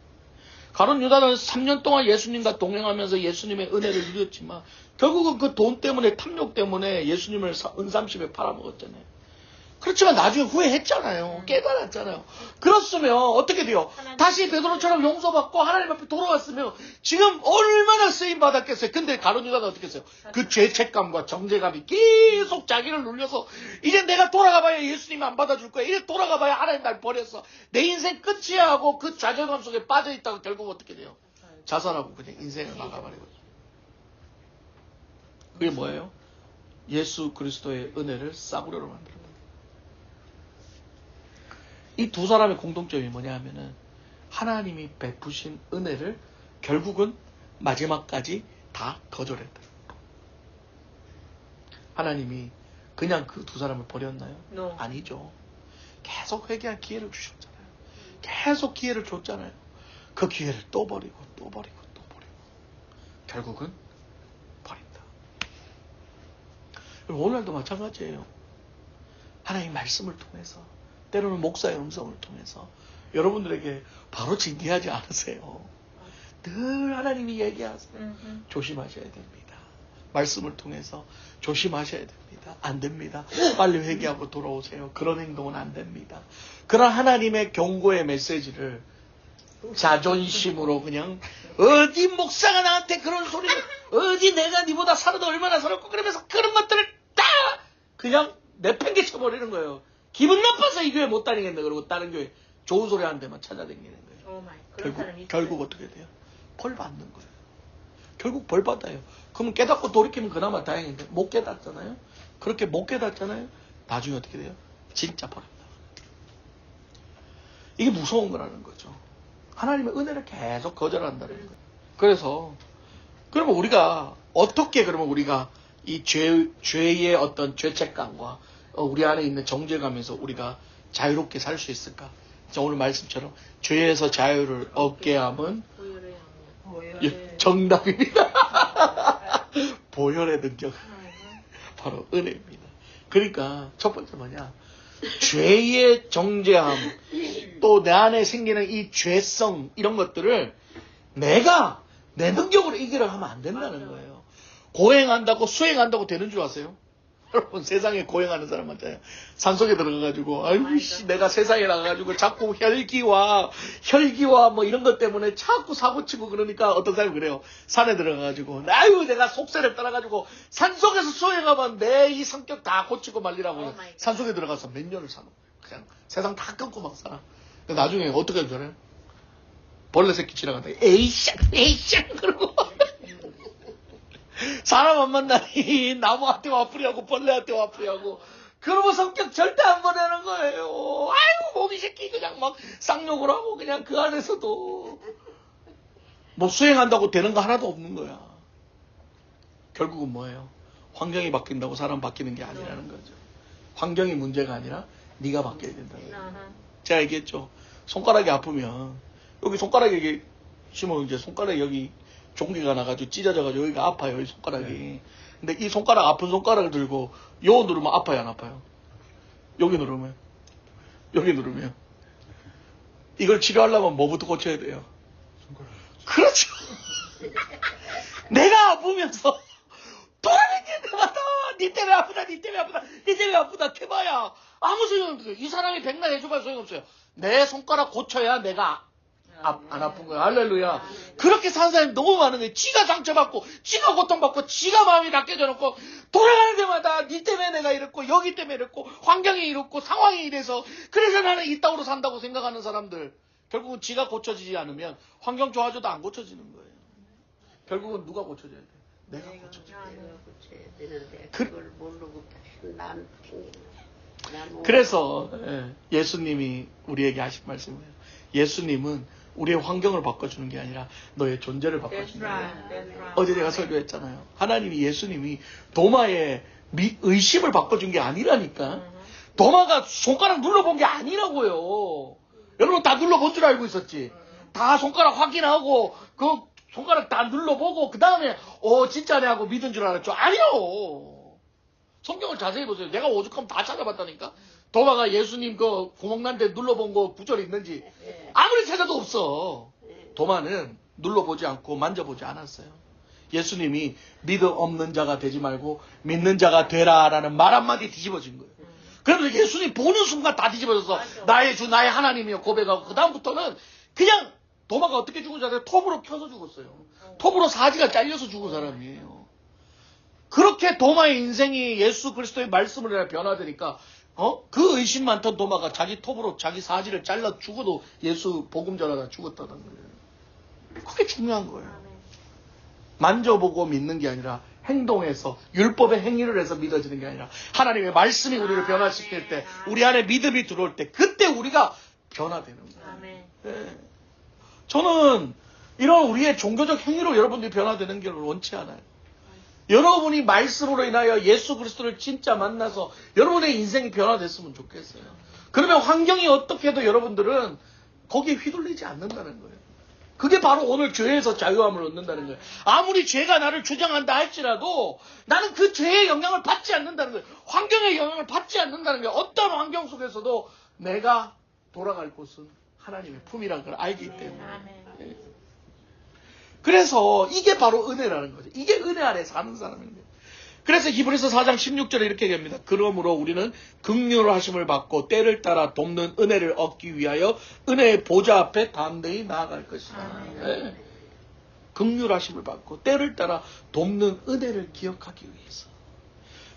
가룟 유다는 3년 동안 예수님과 동행하면서 예수님의 은혜를 누렸지만 결국은 그 돈 때문에 탐욕 때문에 예수님을 은삼십에 팔아먹었잖아요. 그렇지만 나중에 후회했잖아요. 깨달았잖아요. 그렇으면 어떻게 돼요? 다시 베드로처럼 용서받고 하나님 앞에 돌아왔으면 지금 얼마나 쓰임 받았겠어요. 근데 가룟 유다가 어떻게 했어요? 그 죄책감과 정죄감이 계속 자기를 눌려서 이제 내가 돌아가봐야 예수님이 안 받아줄 거야. 이제 돌아가봐야 하나님 날 버렸어. 내 인생 끝이야 하고 그 좌절감 속에 빠져있다가 결국 어떻게 돼요? 자살하고 그냥 인생을 막아버리고. 그게 뭐예요? 예수 그리스도의 은혜를 싸구려로 만들어요. 이 두 사람의 공통점이 뭐냐 하면은 하나님이 베푸신 은혜를 결국은 마지막까지 다 거절했다. 하나님이 그냥 그 두 사람을 버렸나요? No. 아니죠. 계속 회개할 기회를 주셨잖아요. 계속 기회를 줬잖아요. 그 기회를 또 버리고 결국은 버린다. 오늘도 마찬가지예요. 하나님 말씀을 통해서 때로는 목사의 음성을 통해서 여러분들에게 바로 징계하지 않으세요. 늘 하나님이 얘기하세요. 조심하셔야 됩니다. 말씀을 통해서 조심하셔야 됩니다. 안 됩니다. 빨리 회개하고 돌아오세요. 그런 행동은 안 됩니다. 그런 하나님의 경고의 메시지를 자존심으로 그냥 어디 목사가 나한테 그런 소리를 어디 내가 니보다 살아도 얼마나 살았고 그러면서 그런 것들을 다 그냥 내팽개쳐 버리는 거예요. 기분 나빠서 이 교회 못 다니겠네. 그러고 다른 교회 좋은 소리 하는 데만 찾아다니는 거예요. 결국 어떻게 돼요? 벌 받는 거예요. 결국 벌 받아요. 그러면 깨닫고 돌이키면 그나마 다행인데 못 깨닫잖아요. 그렇게 못 깨닫잖아요. 나중에 어떻게 돼요? 진짜 벌 받아요. 이게 무서운 거라는 거죠. 하나님의 은혜를 계속 거절한다는 거예요. 그래서 그러면 우리가 어떻게 그러면 우리가 이 죄의 어떤 죄책감과 우리 안에 있는 정죄감에서 우리가 자유롭게 살 수 있을까? 자, 오늘 말씀처럼 죄에서 자유를 얻게 함은 정답입니다. 보혈의 능력 바로 은혜입니다. 그러니까 첫 번째 뭐냐? 죄의 정죄함 또 내 안에 생기는 이 죄성 이런 것들을 내가 내 능력으로 이기려 하면 안 된다는 거예요. 고행한다고 수행한다고 되는 줄 아세요? 여러분 세상에 고행하는 사람 많잖아요. 산속에 들어가가지고 아이고 씨 내가 세상에 나가가지고 자꾸 혈기와 뭐 이런 것 때문에 자꾸 사고치고 그러니까 어떤 사람이 그래요. 산에 들어가가지고 아유 내가 속세를 따라가지고 산속에서 수행하면 내 이 성격 다 고치고 말리라고 산속에 들어가서 몇 년을 사는 거예요. 그냥 세상 다 끊고 막 살아. 나중에 어떻게 하는 줄 알아요? 벌레 새끼 지나간다. 에이쌍 그러고 사람 안 만나니 나무한테 와프리하고 벌레한테 와프리하고 그러면 성격 절대 안 보내는 거예요. 아이고 모기 새끼 그냥 막 쌍욕을 하고 그냥 그 안에서도 뭐 수행한다고 되는 거 하나도 없는 거야. 결국은 뭐예요? 환경이 바뀐다고 사람 바뀌는 게 아니라는 거죠. 환경이 문제가 아니라 네가 바뀌어야 된다는 거예요. 제가 얘기했죠. 손가락이 아프면 여기 손가락에 심으면 이제 손가락이 여기 종기가 나가지고 찢어져가지고 여기가 아파요. 이 손가락이. 근데 이 손가락 아픈 손가락을 들고 요 누르면 아파요 안 아파요? 여기 누르면. 이걸 치료하려면 뭐부터 고쳐야 돼요? 그렇죠. 내가 아프면서 돌아다니는 데마다 니 때문에 아프다 해봐야 아무 소용없어요. 이 사람이 백날 해줘봐야 소용없어요. 내 손가락 고쳐야 내가 안 아픈 거야. 할렐루야. 그렇게 사는 사람이 너무 많은 거예요. 지가 상처받고 지가 고통받고 지가 마음이 낚여져놓고 돌아가는 데마다 니 때문에 내가 이랬고 여기 때문에 이랬고 환경이 이렇고 상황이 이래서 그래서 나는 이 땅으로 산다고 생각하는 사람들 결국은 지가 고쳐지지 않으면 환경 좋아져도 안 고쳐지는 거예요. 결국은 누가 고쳐줘야 돼? 내가 고쳐줘야 돼. 내가 고쳐야 되는데 그걸 모르고 남 핑계는. 그래서 예수님이 우리에게 하신 말씀이에요. 예수님은 우리의 환경을 바꿔주는 게 아니라 너의 존재를 바꿔주는 거예요. 어제 내가 설교했잖아요. 하나님이 예수님이 도마의 의심을 바꿔준 게 아니라니까. 도마가 손가락 눌러본 게 아니라고요. 여러분 다 눌러본 줄 알고 있었지. 다 손가락 확인하고 그 손가락 다 눌러보고 그 다음에 진짜네 하고 믿은 줄 알았죠. 아니요. 성경을 자세히 보세요. 내가 오죽하면 다 찾아봤다니까. 도마가 예수님 그 구멍 난 데 눌러본 거 구절이 있는지 아무리 찾아도 없어. 도마는 눌러보지 않고 만져보지 않았어요. 예수님이 믿음 없는 자가 되지 말고 믿는 자가 되라라는 말 한마디 뒤집어진 거예요. 그래서 예수님 보는 순간 다 뒤집어져서 나의 주 나의 하나님이요 고백하고 그 다음부터는 그냥 도마가 어떻게 죽은 줄 알아요? 톱으로 켜서 죽었어요. 톱으로 사지가 잘려서 죽은 사람이에요. 그렇게 도마의 인생이 예수 그리스도의 말씀을 해야 변화되니까 그 의심 많던 도마가 자기 톱으로 자기 사지를 잘라 죽어도 예수 복음 전하다 죽었다는 거예요. 그게 중요한 거예요. 만져보고 믿는 게 아니라 행동해서 율법의 행위를 해서 믿어지는 게 아니라 하나님의 말씀이 우리를 변화시킬 때 우리 안에 믿음이 들어올 때 그때 우리가 변화되는 거예요. 네. 저는 이런 우리의 종교적 행위로 여러분들이 변화되는 걸 원치 않아요. 여러분이 말씀으로 인하여 예수 그리스도를 진짜 만나서 여러분의 인생이 변화됐으면 좋겠어요. 그러면 환경이 어떻게 해도 여러분들은 거기에 휘둘리지 않는다는 거예요. 그게 바로 오늘 죄에서 자유함을 얻는다는 거예요. 아무리 죄가 나를 주장한다 할지라도 나는 그 죄의 영향을 받지 않는다는 거예요. 환경의 영향을 받지 않는다는 거예요. 어떤 환경 속에서도 내가 돌아갈 곳은 하나님의 품이라는 걸 알기 때문에. 그래서 이게 바로 은혜라는 거죠. 이게 은혜 아래 사는 사람입니다. 그래서 히브리서 4장 16절에 이렇게 얘기합니다. 그러므로 우리는 긍휼하심을 받고 때를 따라 돕는 은혜를 얻기 위하여 은혜의 보좌 앞에 담대히 나아갈 것이다. 네. 긍휼하심을 받고 때를 따라 돕는 은혜를 기억하기 위해서.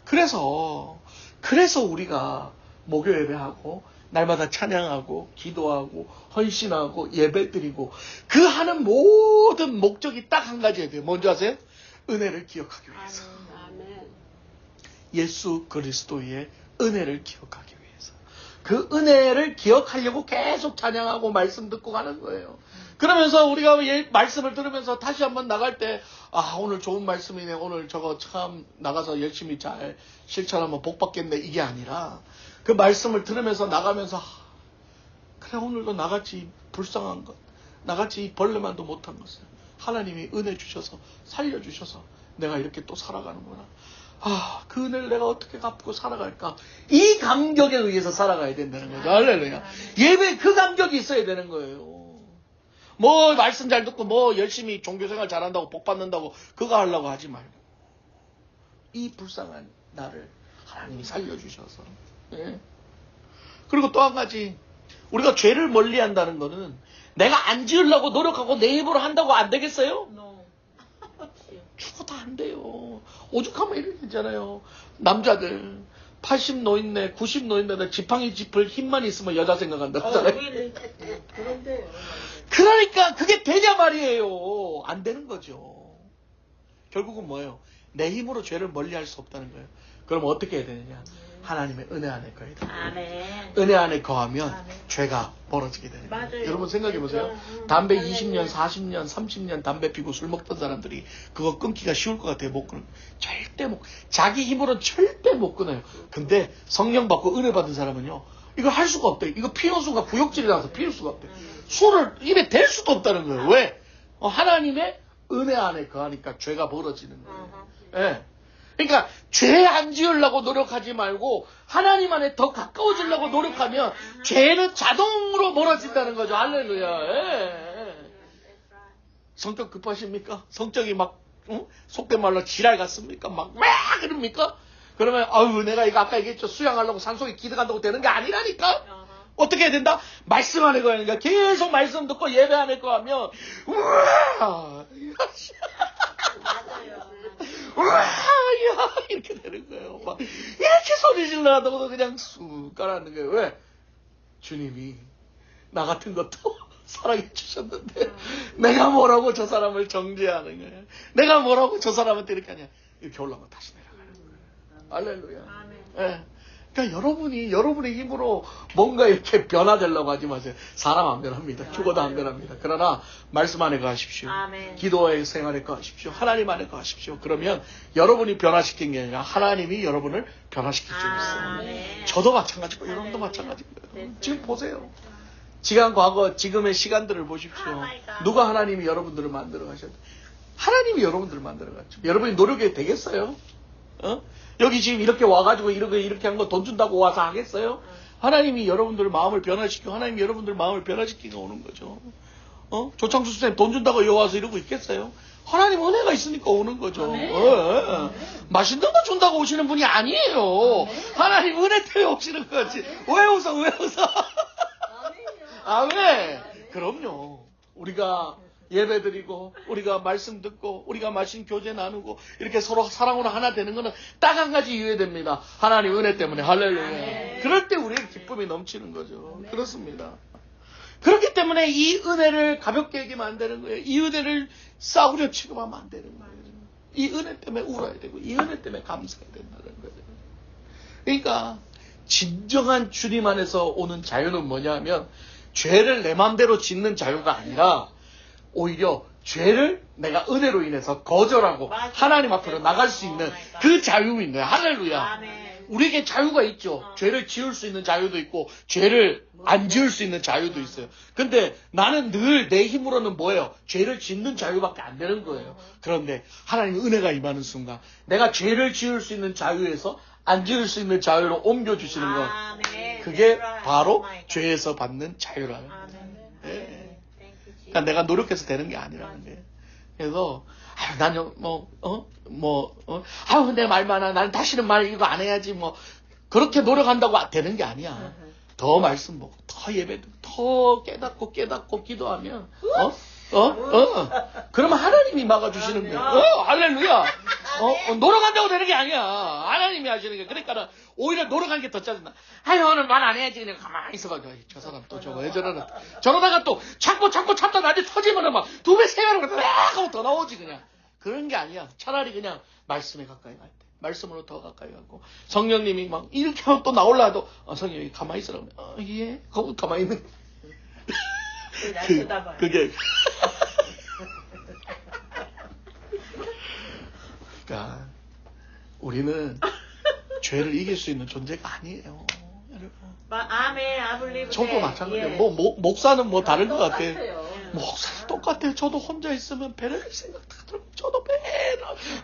그래서 우리가 목요 예배하고 날마다 찬양하고 기도하고 헌신하고 예배드리고 그 하는 모든 목적이 딱 한 가지예요. 뭔지 아세요? 은혜를 기억하기 위해서. 예수 그리스도의 은혜를 기억하기 위해서. 그 은혜를 기억하려고 계속 찬양하고 말씀 듣고 가는 거예요. 그러면서 우리가 말씀을 들으면서 다시 한번 나갈 때 오늘 좋은 말씀이네. 오늘 저거 참 나가서 열심히 잘 실천하면 복 받겠네. 이게 아니라 그 말씀을 들으면서 나가면서 그래 오늘도 나같이 불쌍한 것 나같이 벌레만도 못한 것을 하나님이 은혜 주셔서 살려주셔서 내가 이렇게 또 살아가는구나. 그 은혜를 내가 어떻게 갚고 살아갈까? 이 감격에 의해서 살아가야 된다는 거죠. 할렐루야. 예배 그 감격이 있어야 되는 거예요. 뭐 말씀 잘 듣고 뭐 열심히 종교생활 잘한다고 복 받는다고 그거 하려고 하지 말고 이 불쌍한 나를 하나님이 살려주셔서. 예. 그리고 또 한 가지 우리가 죄를 멀리한다는 거는 내가 안 지으려고 노력하고 내 입으로 한다고 안 되겠어요? 죽어도 안 돼요. 오죽하면 이렇게 있잖아요. 남자들 80 노인네 90 노인네들 지팡이 짚을 힘만 있으면 여자 생각한다 그러잖아요. 그런데요. 그러니까 그게 되냐 말이에요. 안 되는 거죠. 결국은 뭐예요? 내 힘으로 죄를 멀리할 수 없다는 거예요. 그럼 어떻게 해야 되느냐? 하나님의 은혜 안에 거해야 돼요. 은혜 안에 거하면 죄가 벌어지게 되는 거예요. 맞아요. 여러분 생각해 보세요. 담배 20년, 40년, 30년 담배 피고 술 먹던 사람들이 그거 끊기가 쉬울 것 같아요. 못 끊어요. 절대 못. 자기 힘으로는 절대 못 끊어요. 근데 성령 받고 은혜 받은 사람은요. 이거 할 수가 없대. 이거 피우는 순간 구역질이 나서 피울 수가 없대. 술을 입에 댈 수도 없다는 거예요. 왜? 하나님의 은혜 안에 거하니까 죄가 벌어지는 거예요. 예. 그러니까 죄 안 지으려고 노력하지 말고 하나님 안에 더 가까워지려고 노력하면 죄는 자동으로 멀어진다는 거죠. 할렐루야. 예. 성격 급하십니까? 성격이 막 속된 말로 지랄 같습니까? 막 그럽니까? 그러면 아유 내가 이거 아까 얘기했죠. 수양하려고 산속에 기대간다고 되는 게 아니라니까. 어떻게 해야 된다? 말씀 안에 거야. 그러니까 계속 말씀 듣고 예배 안에 거 하면 우와 우와 야 이렇게 되는 거예요. 막 이렇게 소리 질러도 그냥 쑥 가라앉는 거예요. 왜? 주님이 나 같은 것도 사랑해 주셨는데 내가 뭐라고 저 사람을 정죄하는 거예요. 내가 뭐라고 저 사람한테 이렇게 하냐. 이렇게 올라가면 다시 내려가는 거예요. 할렐루야. 예. 그러니까 여러분의 힘으로 뭔가 이렇게 변화되려고 하지 마세요. 사람 안 변합니다. 죽어도 안 변합니다. 그러나 말씀 안에 거하십시오. 기도의 생활에 거하십시오. 하나님 안에 거하십시오. 그러면 여러분이 변화시킨 게 아니라 하나님이 여러분을 변화시킬 줄 있어요. 저도 마찬가지고 여러분도 마찬가지고요. 지금 보세요. 지금 과거 지금의 시간들을 보십시오. 누가 하나님이 여러분들을 만들어 가셨어요? 하나님이 여러분들을 만들어 갔죠. 여러분이 노력이 되겠어요? 여기 지금 이렇게 와가지고 이렇게 한 거 돈 준다고 와서 하겠어요? 하나님이 여러분들 마음을 변화시키고 하나님이 여러분들 마음을 변화시키고 오는 거죠. 조창수 선생님 돈 준다고 여기 와서 이러고 있겠어요? 하나님 은혜가 있으니까 오는 거죠. 맛있는 거 준다고 오시는 분이 아니에요. 하나님 은혜 때문에 오시는 거지. 왜 웃어? 아멘. 그럼요. 우리가 예배드리고 우리가 말씀 듣고 우리가 말씀 교제 나누고 이렇게 서로 사랑으로 하나 되는 거는 딱 한 가지 이유됩니다. 하나님 은혜 때문에. 할렐루야. 그럴 때 우리의 기쁨이 넘치는 거죠. 그렇습니다. 그렇기 때문에 이 은혜를 가볍게 여기면 안 되는 거예요. 이 은혜를 싸구려 취급하면 안 되는 거예요. 이 은혜 때문에 울어야 되고 이 은혜 때문에 감사해야 된다는 거예요. 그러니까 진정한 주님 안에서 오는 자유는 뭐냐면 죄를 내 마음대로 짓는 자유가 아니라 오히려 죄를 내가 은혜로 인해서 거절하고 하나님 앞으로 나갈 수 있는 그 자유인 거예요. 할렐루야. 우리에게 자유가 있죠. 죄를 지을 수 있는 자유도 있고 죄를 안 지을 수 있는 자유도 있어요. 근데 나는 늘 내 힘으로는 뭐예요? 죄를 짓는 자유밖에 안 되는 거예요. 그런데 하나님의 은혜가 임하는 순간 내가 죄를 지을 수 있는 자유에서 안 지을 수 있는 자유로 옮겨주시는 것. 그게 바로 죄에서 받는 자유라는 거예요. 네. 그러니까 내가 노력해서 되는 게 아니라는 거예요. 그래서 나는 내 말 많아. 나는 다시는 말 이거 안 해야지. 그렇게 노력한다고 되는 게 아니야. 더 말씀 보고 더 예배 듣고 더 깨닫고 기도하면 그러면 하나님이 막아주시는 거예요. 할렐루야. 노력한다고 되는 게 아니야. 하나님이 하시는 게. 그러니까 오히려 노력한 게 더 짜증나. 오늘 말 안 해야지. 그냥 가만히 있어봐. 저 사람 또 저거 왜 저러나. 저러다가 또 참고 참다 나중에 터지면 막 2배, 3배로 하고 더 나오지 그냥. 그런 게 아니야. 차라리 그냥 말씀에 가까이 갈 때. 말씀으로 더 가까이 가고. 성령님이 막 이렇게 하면 또 나올라도 성령이 가만히 있으라 그러면 예. 거기 가만히 있는 그게 그러니까 우리는 죄를 이길 수 있는 존재가 아니에요. 여러분. 아멘. 저도 마찬가지예요. 목사는 다른 것 같아요. 목사는 똑같아요. 저도 혼자 있으면 배를 생각 다 들어요. 저도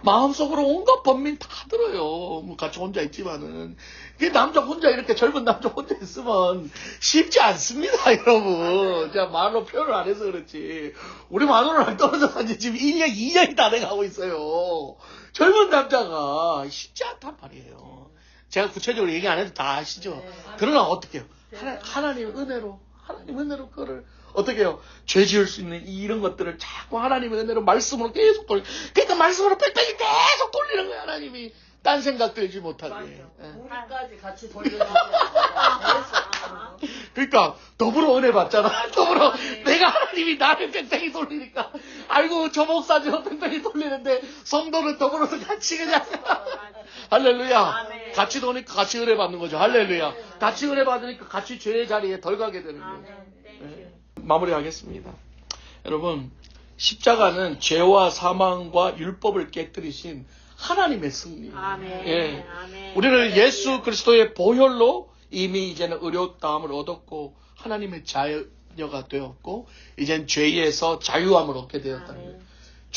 마음속으로 온갖 번민 다 들어요. 같이 혼자 있지만은. 남자 혼자 이렇게 젊은 남자 혼자 있으면 쉽지 않습니다, 여러분. 제가 말로 표현을 안 해서 그렇지. 우리 마누라랑 떨어져 산지 지금 1년, 2년이 다 돼가고 있어요. 젊은 남자가 쉽지 않단 말이에요. 제가 구체적으로 얘기 안 해도 다 아시죠? 그러나 어떻게 해요? 하나님 은혜로 그거를 어떻게 해요? 죄 지을 수 있는 이런 것들을 자꾸 하나님의 은혜로 말씀으로 계속 그러니까 말씀으로 빽빽이 계속 돌리는 거예요, 하나님이. 딴 생각 들지 못하게. 우리까지 같이 돌려주고. 그러니까 더불어 은혜 받잖아. 더불어 내가 하나님이 나를 뺑뺑이 돌리니까 아이고 저 목사 저 뺑뺑이 돌리는데 성도는 더불어서 같이 그냥 할렐루야. 같이 도니까 같이 은혜 받는 거죠. 할렐루야. 같이 은혜 받으니까 같이 죄의 자리에 덜 가게 되는 거예요. 네. 마무리하겠습니다. 여러분 십자가는 죄와 사망과 율법을 깨뜨리신 하나님의 승리. 예. 우리는 예수 그리스도의 보혈로 이미 이제는 의롭다함을 얻었고 하나님의 자녀가 되었고 이젠 죄에서 자유함을 얻게 되었다는 거예요.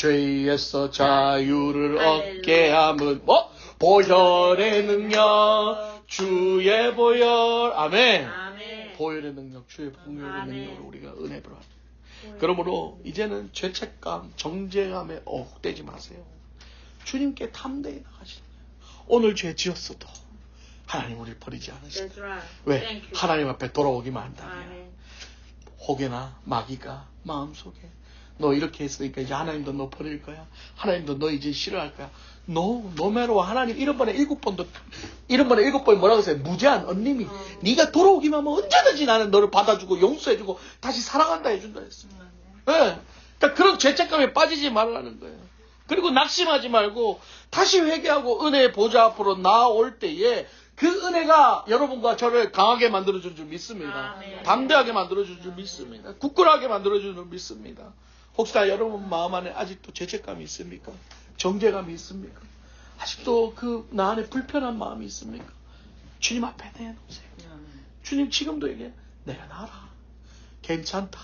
죄에서 자유를 할렐루야. 얻게 함은 뭐? 보혈의 능력, 주의 보혈. 아멘. 아멘. 보혈의 능력, 주의 보혈의 아멘. 능력으로 우리가 은혜를 하는. 그러므로 이제는 죄책감, 정죄감에 억대지 마세요. 주님께 담대히 나가시는 거예요. 오늘 죄 지었어도 하나님 우리를 버리지 않으신다. That's right. 왜? Thank you. 하나님 앞에 돌아오기만 한다면 아멘. 혹여나 마귀가 마음속에 너 이렇게 했으니까 이제 하나님도 너 버릴 거야. 하나님도 너 이제 싫어할 거야. No matter what. 하나님 1번에 7번 뭐라고 했어요? 무제한 언님이 네가 돌아오기만 하면 언제든지 나는 너를 받아주고 용서해주고 다시 사랑한다 해준다 했습니다. 네. 그러니까 그런 죄책감에 빠지지 말라는 거예요. 그리고 낙심하지 말고 다시 회개하고 은혜의 보좌 앞으로 나올 때에 그 은혜가 여러분과 저를 강하게 만들어줄 줄 믿습니다. 아멘. 담대하게 만들어줄 줄 믿습니다. 굳건하게 만들어줄 줄 믿습니다. 혹시나 여러분 마음 안에 아직도 죄책감이 있습니까? 정죄감이 있습니까? 아직도 나 안에 불편한 마음이 있습니까? 주님 앞에 내놓으세요. 주님 지금도 얘기해. 내려놔라. 괜찮다.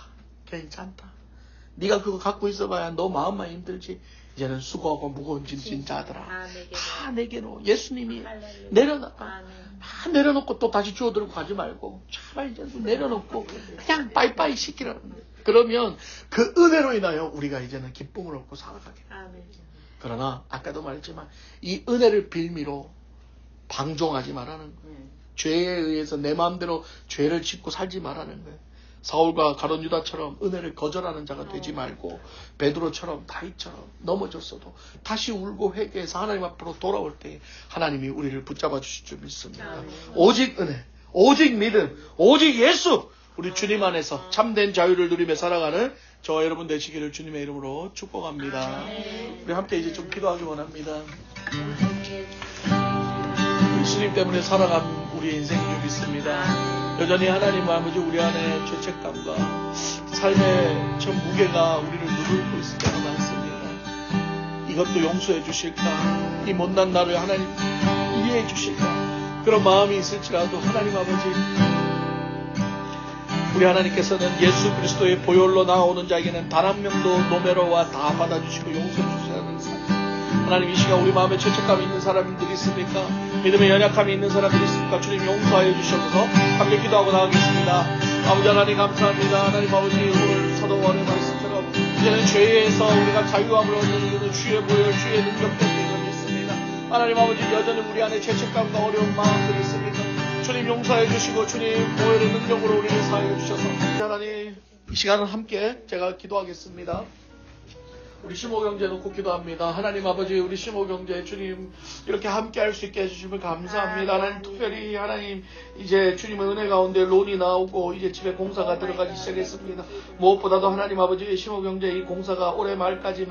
네가 그거 갖고 있어봐야 너 마음만 힘들지. 이제는 수고하고 무거운 짐진 자들아. 다 내게 놓어. 예수님이 할렐루야. 내려놔. 아멘. 다 내려놓고 또 다시 주워들고 가지 말고 차라리 이제 내려놓고 그냥 빠이빠이 시키라는 거예요. 그러면 그 은혜로 인하여 우리가 이제는 기쁨을 얻고 살아가게 돼요. 아멘. 그러나 아까도 말했지만 이 은혜를 빌미로 방종하지 말라는 거예요. 죄에 의해서 내 마음대로 죄를 짓고 살지 말라는 거예요. 사울과 가룟 유다처럼 은혜를 거절하는 자가 되지 말고 베드로처럼 다윗처럼 넘어졌어도 다시 울고 회개해서 하나님 앞으로 돌아올 때 하나님이 우리를 붙잡아 주실 줄 믿습니다. 오직 은혜, 오직 믿음, 오직 예수, 우리 주님 안에서 참된 자유를 누리며 살아가는 저와 여러분 되시기를 주님의 이름으로 축복합니다. 우리 함께 이제 좀 기도하기 원합니다. 예수님 때문에 살아간 우리 인생인 줄 믿습니다. 여전히 하나님 아버지 우리 안에 죄책감과 삶의 전 무게가 우리를 누르고 있을 때가 많습니다. 이것도 용서해 주실까? 이 못난 나를 하나님 이해해 주실까? 그런 마음이 있을지라도 하나님 아버지 우리 하나님께서는 예수 그리스도의 보혈로 나오는 자에게는 단 한 명도 노매로와 다 받아주시고 용서해 주시는 하나님 이 시간 우리 마음에 죄책감이 있는 사람들이 있습니까? 믿음의 연약함이 있는 사람들이 있습니까? 주님 용서하여 주셔서 함께 기도하고 나가겠습니다. 아버지 하나님 감사합니다. 하나님 아버지 오늘 서도원의 말씀처럼 이제는 죄에서 우리가 자유함을 얻는 이유는 주의 보혈 주의 능력 때문에 믿습니다. 하나님 아버지 여전히 우리 안에 죄책감과 어려운 마음들이 있습니다. 주님 용서해 주시고 주님 보혈의 능력으로 우리를 사용해 주셔서 하나님 이 시간은 함께 제가 기도하겠습니다. 우리 시모 경제 놓고 기도합니다. 하나님 아버지 우리 시모 경제 주님 이렇게 함께 할 수 있게 해주시면 감사합니다. 하나님 특별히 하나님 이제 주님의 은혜 가운데 론이 나오고 이제 집에 공사가 들어가기 시작했습니다. 무엇보다도 하나님 아버지 시모 경제 이 공사가 올해 말까지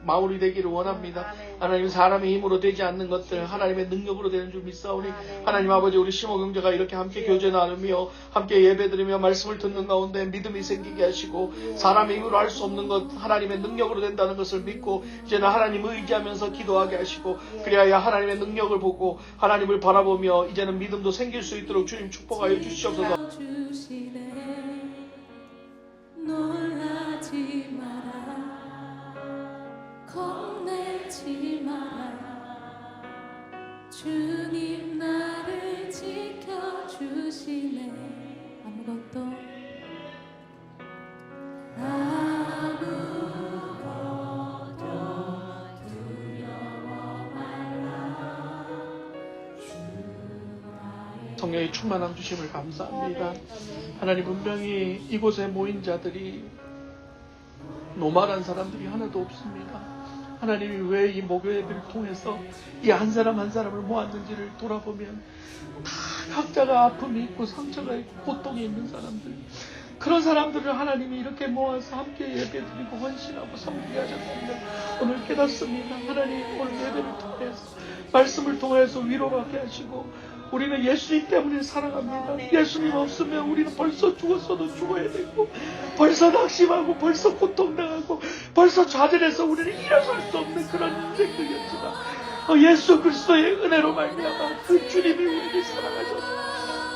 마무리되기를 원합니다. 하나님 사람의 힘으로 되지 않는 것들 하나님의 능력으로 되는 줄 믿사오니 하나님 아버지 우리 시모 경제가 이렇게 함께 교제 나누며 함께 예배드리며 말씀을 듣는 가운데 믿음이 생기게 하시고 사람의 힘으로 할 수 없는 것 하나님의 능력으로 된다는 것을 믿고 이제는 하나님을 의지하면서 기도하게 하시고 그리하여 하나님의 능력을 보고 하나님을 바라보며 이제는 믿음도 생길 수 있도록 주님 축복하여 주시옵소서. 놀라지 마라 겁내지 마라 주님 나를 지켜주시네 아무것도 두려워 말라 성령의 충만함 주심을 감사합니다. 하나님 분명히 이곳에 모인 자들이 노말한 사람들이 하나도 없습니다. 하나님이 왜 이 목요예배를 통해서 이 한 사람 한 사람을 모았는지를 돌아보면 다 각자가 아픔이 있고 상처가 있고 고통이 있는 사람들 그런 사람들을 하나님이 이렇게 모아서 함께 예배드리고 헌신하고 섬기게 하셨습니다. 오늘 깨닫습니다. 하나님 오늘 예배를 통해서 말씀을 통해서 위로받게 하시고 우리는 예수님 때문에 살아갑니다. 예수님 없으면 우리는 벌써 죽었어도 죽어야 되고 벌써 낙심하고 벌써 고통당하고 벌써 좌절해서 우리는 일어설 수 없는 그런 인생들이었지만 예수 그리스도의 은혜로 말미암아 그 주님이 우리를 사랑하셔서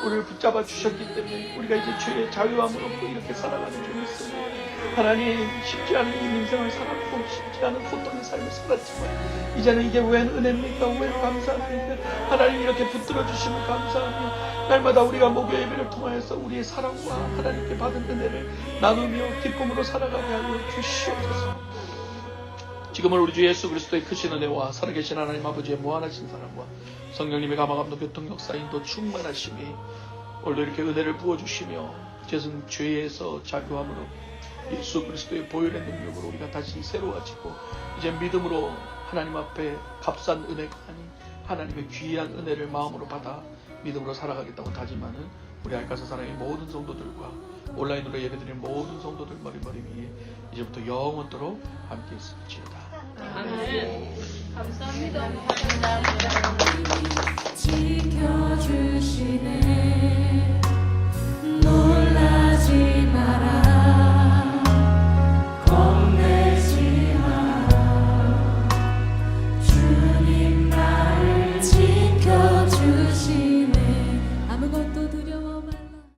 우리를 붙잡아 주셨기 때문에 우리가 이제 죄의 자유함을 얻고 이렇게 살아가는 줄 믿습니다. 하나님, 쉽지 않은 이 인생을 살았고 쉽지 않은 고통의 삶을 살았지만 이제는 이게 웬 은혜입니까? 웬 감사합니까? 하나님, 이렇게 붙들어 주시면 감사하며 날마다 우리가 목요 예배를 통하여서 우리의 사랑과 하나님께 받은 은혜를 나누며 기쁨으로 살아가게 하여 주시옵소서. 지금은 우리 주 예수 그리스도의 크신 은혜와 살아계신 하나님 아버지의 무한하신 사랑과 성령님의 감화감동 교통 역사 인도 충만하심이 오늘도 이렇게 은혜를 부어주시며 이제는 죄에서 자유함으로 예수 그리스도의 보혈의 능력으로 우리가 다시 새로워지고 이제 믿음으로 하나님 앞에 값싼 은혜가 아닌 하나님의 귀한 은혜를 마음으로 받아 믿음으로 살아가겠다고 다짐하는 우리 알까서 사랑의 모든 성도들과 온라인으로 예배드리는 모든 성도들 머리머리 위에 이제부터 영원토록 함께 있을지어다. 아멘. 감사합니다.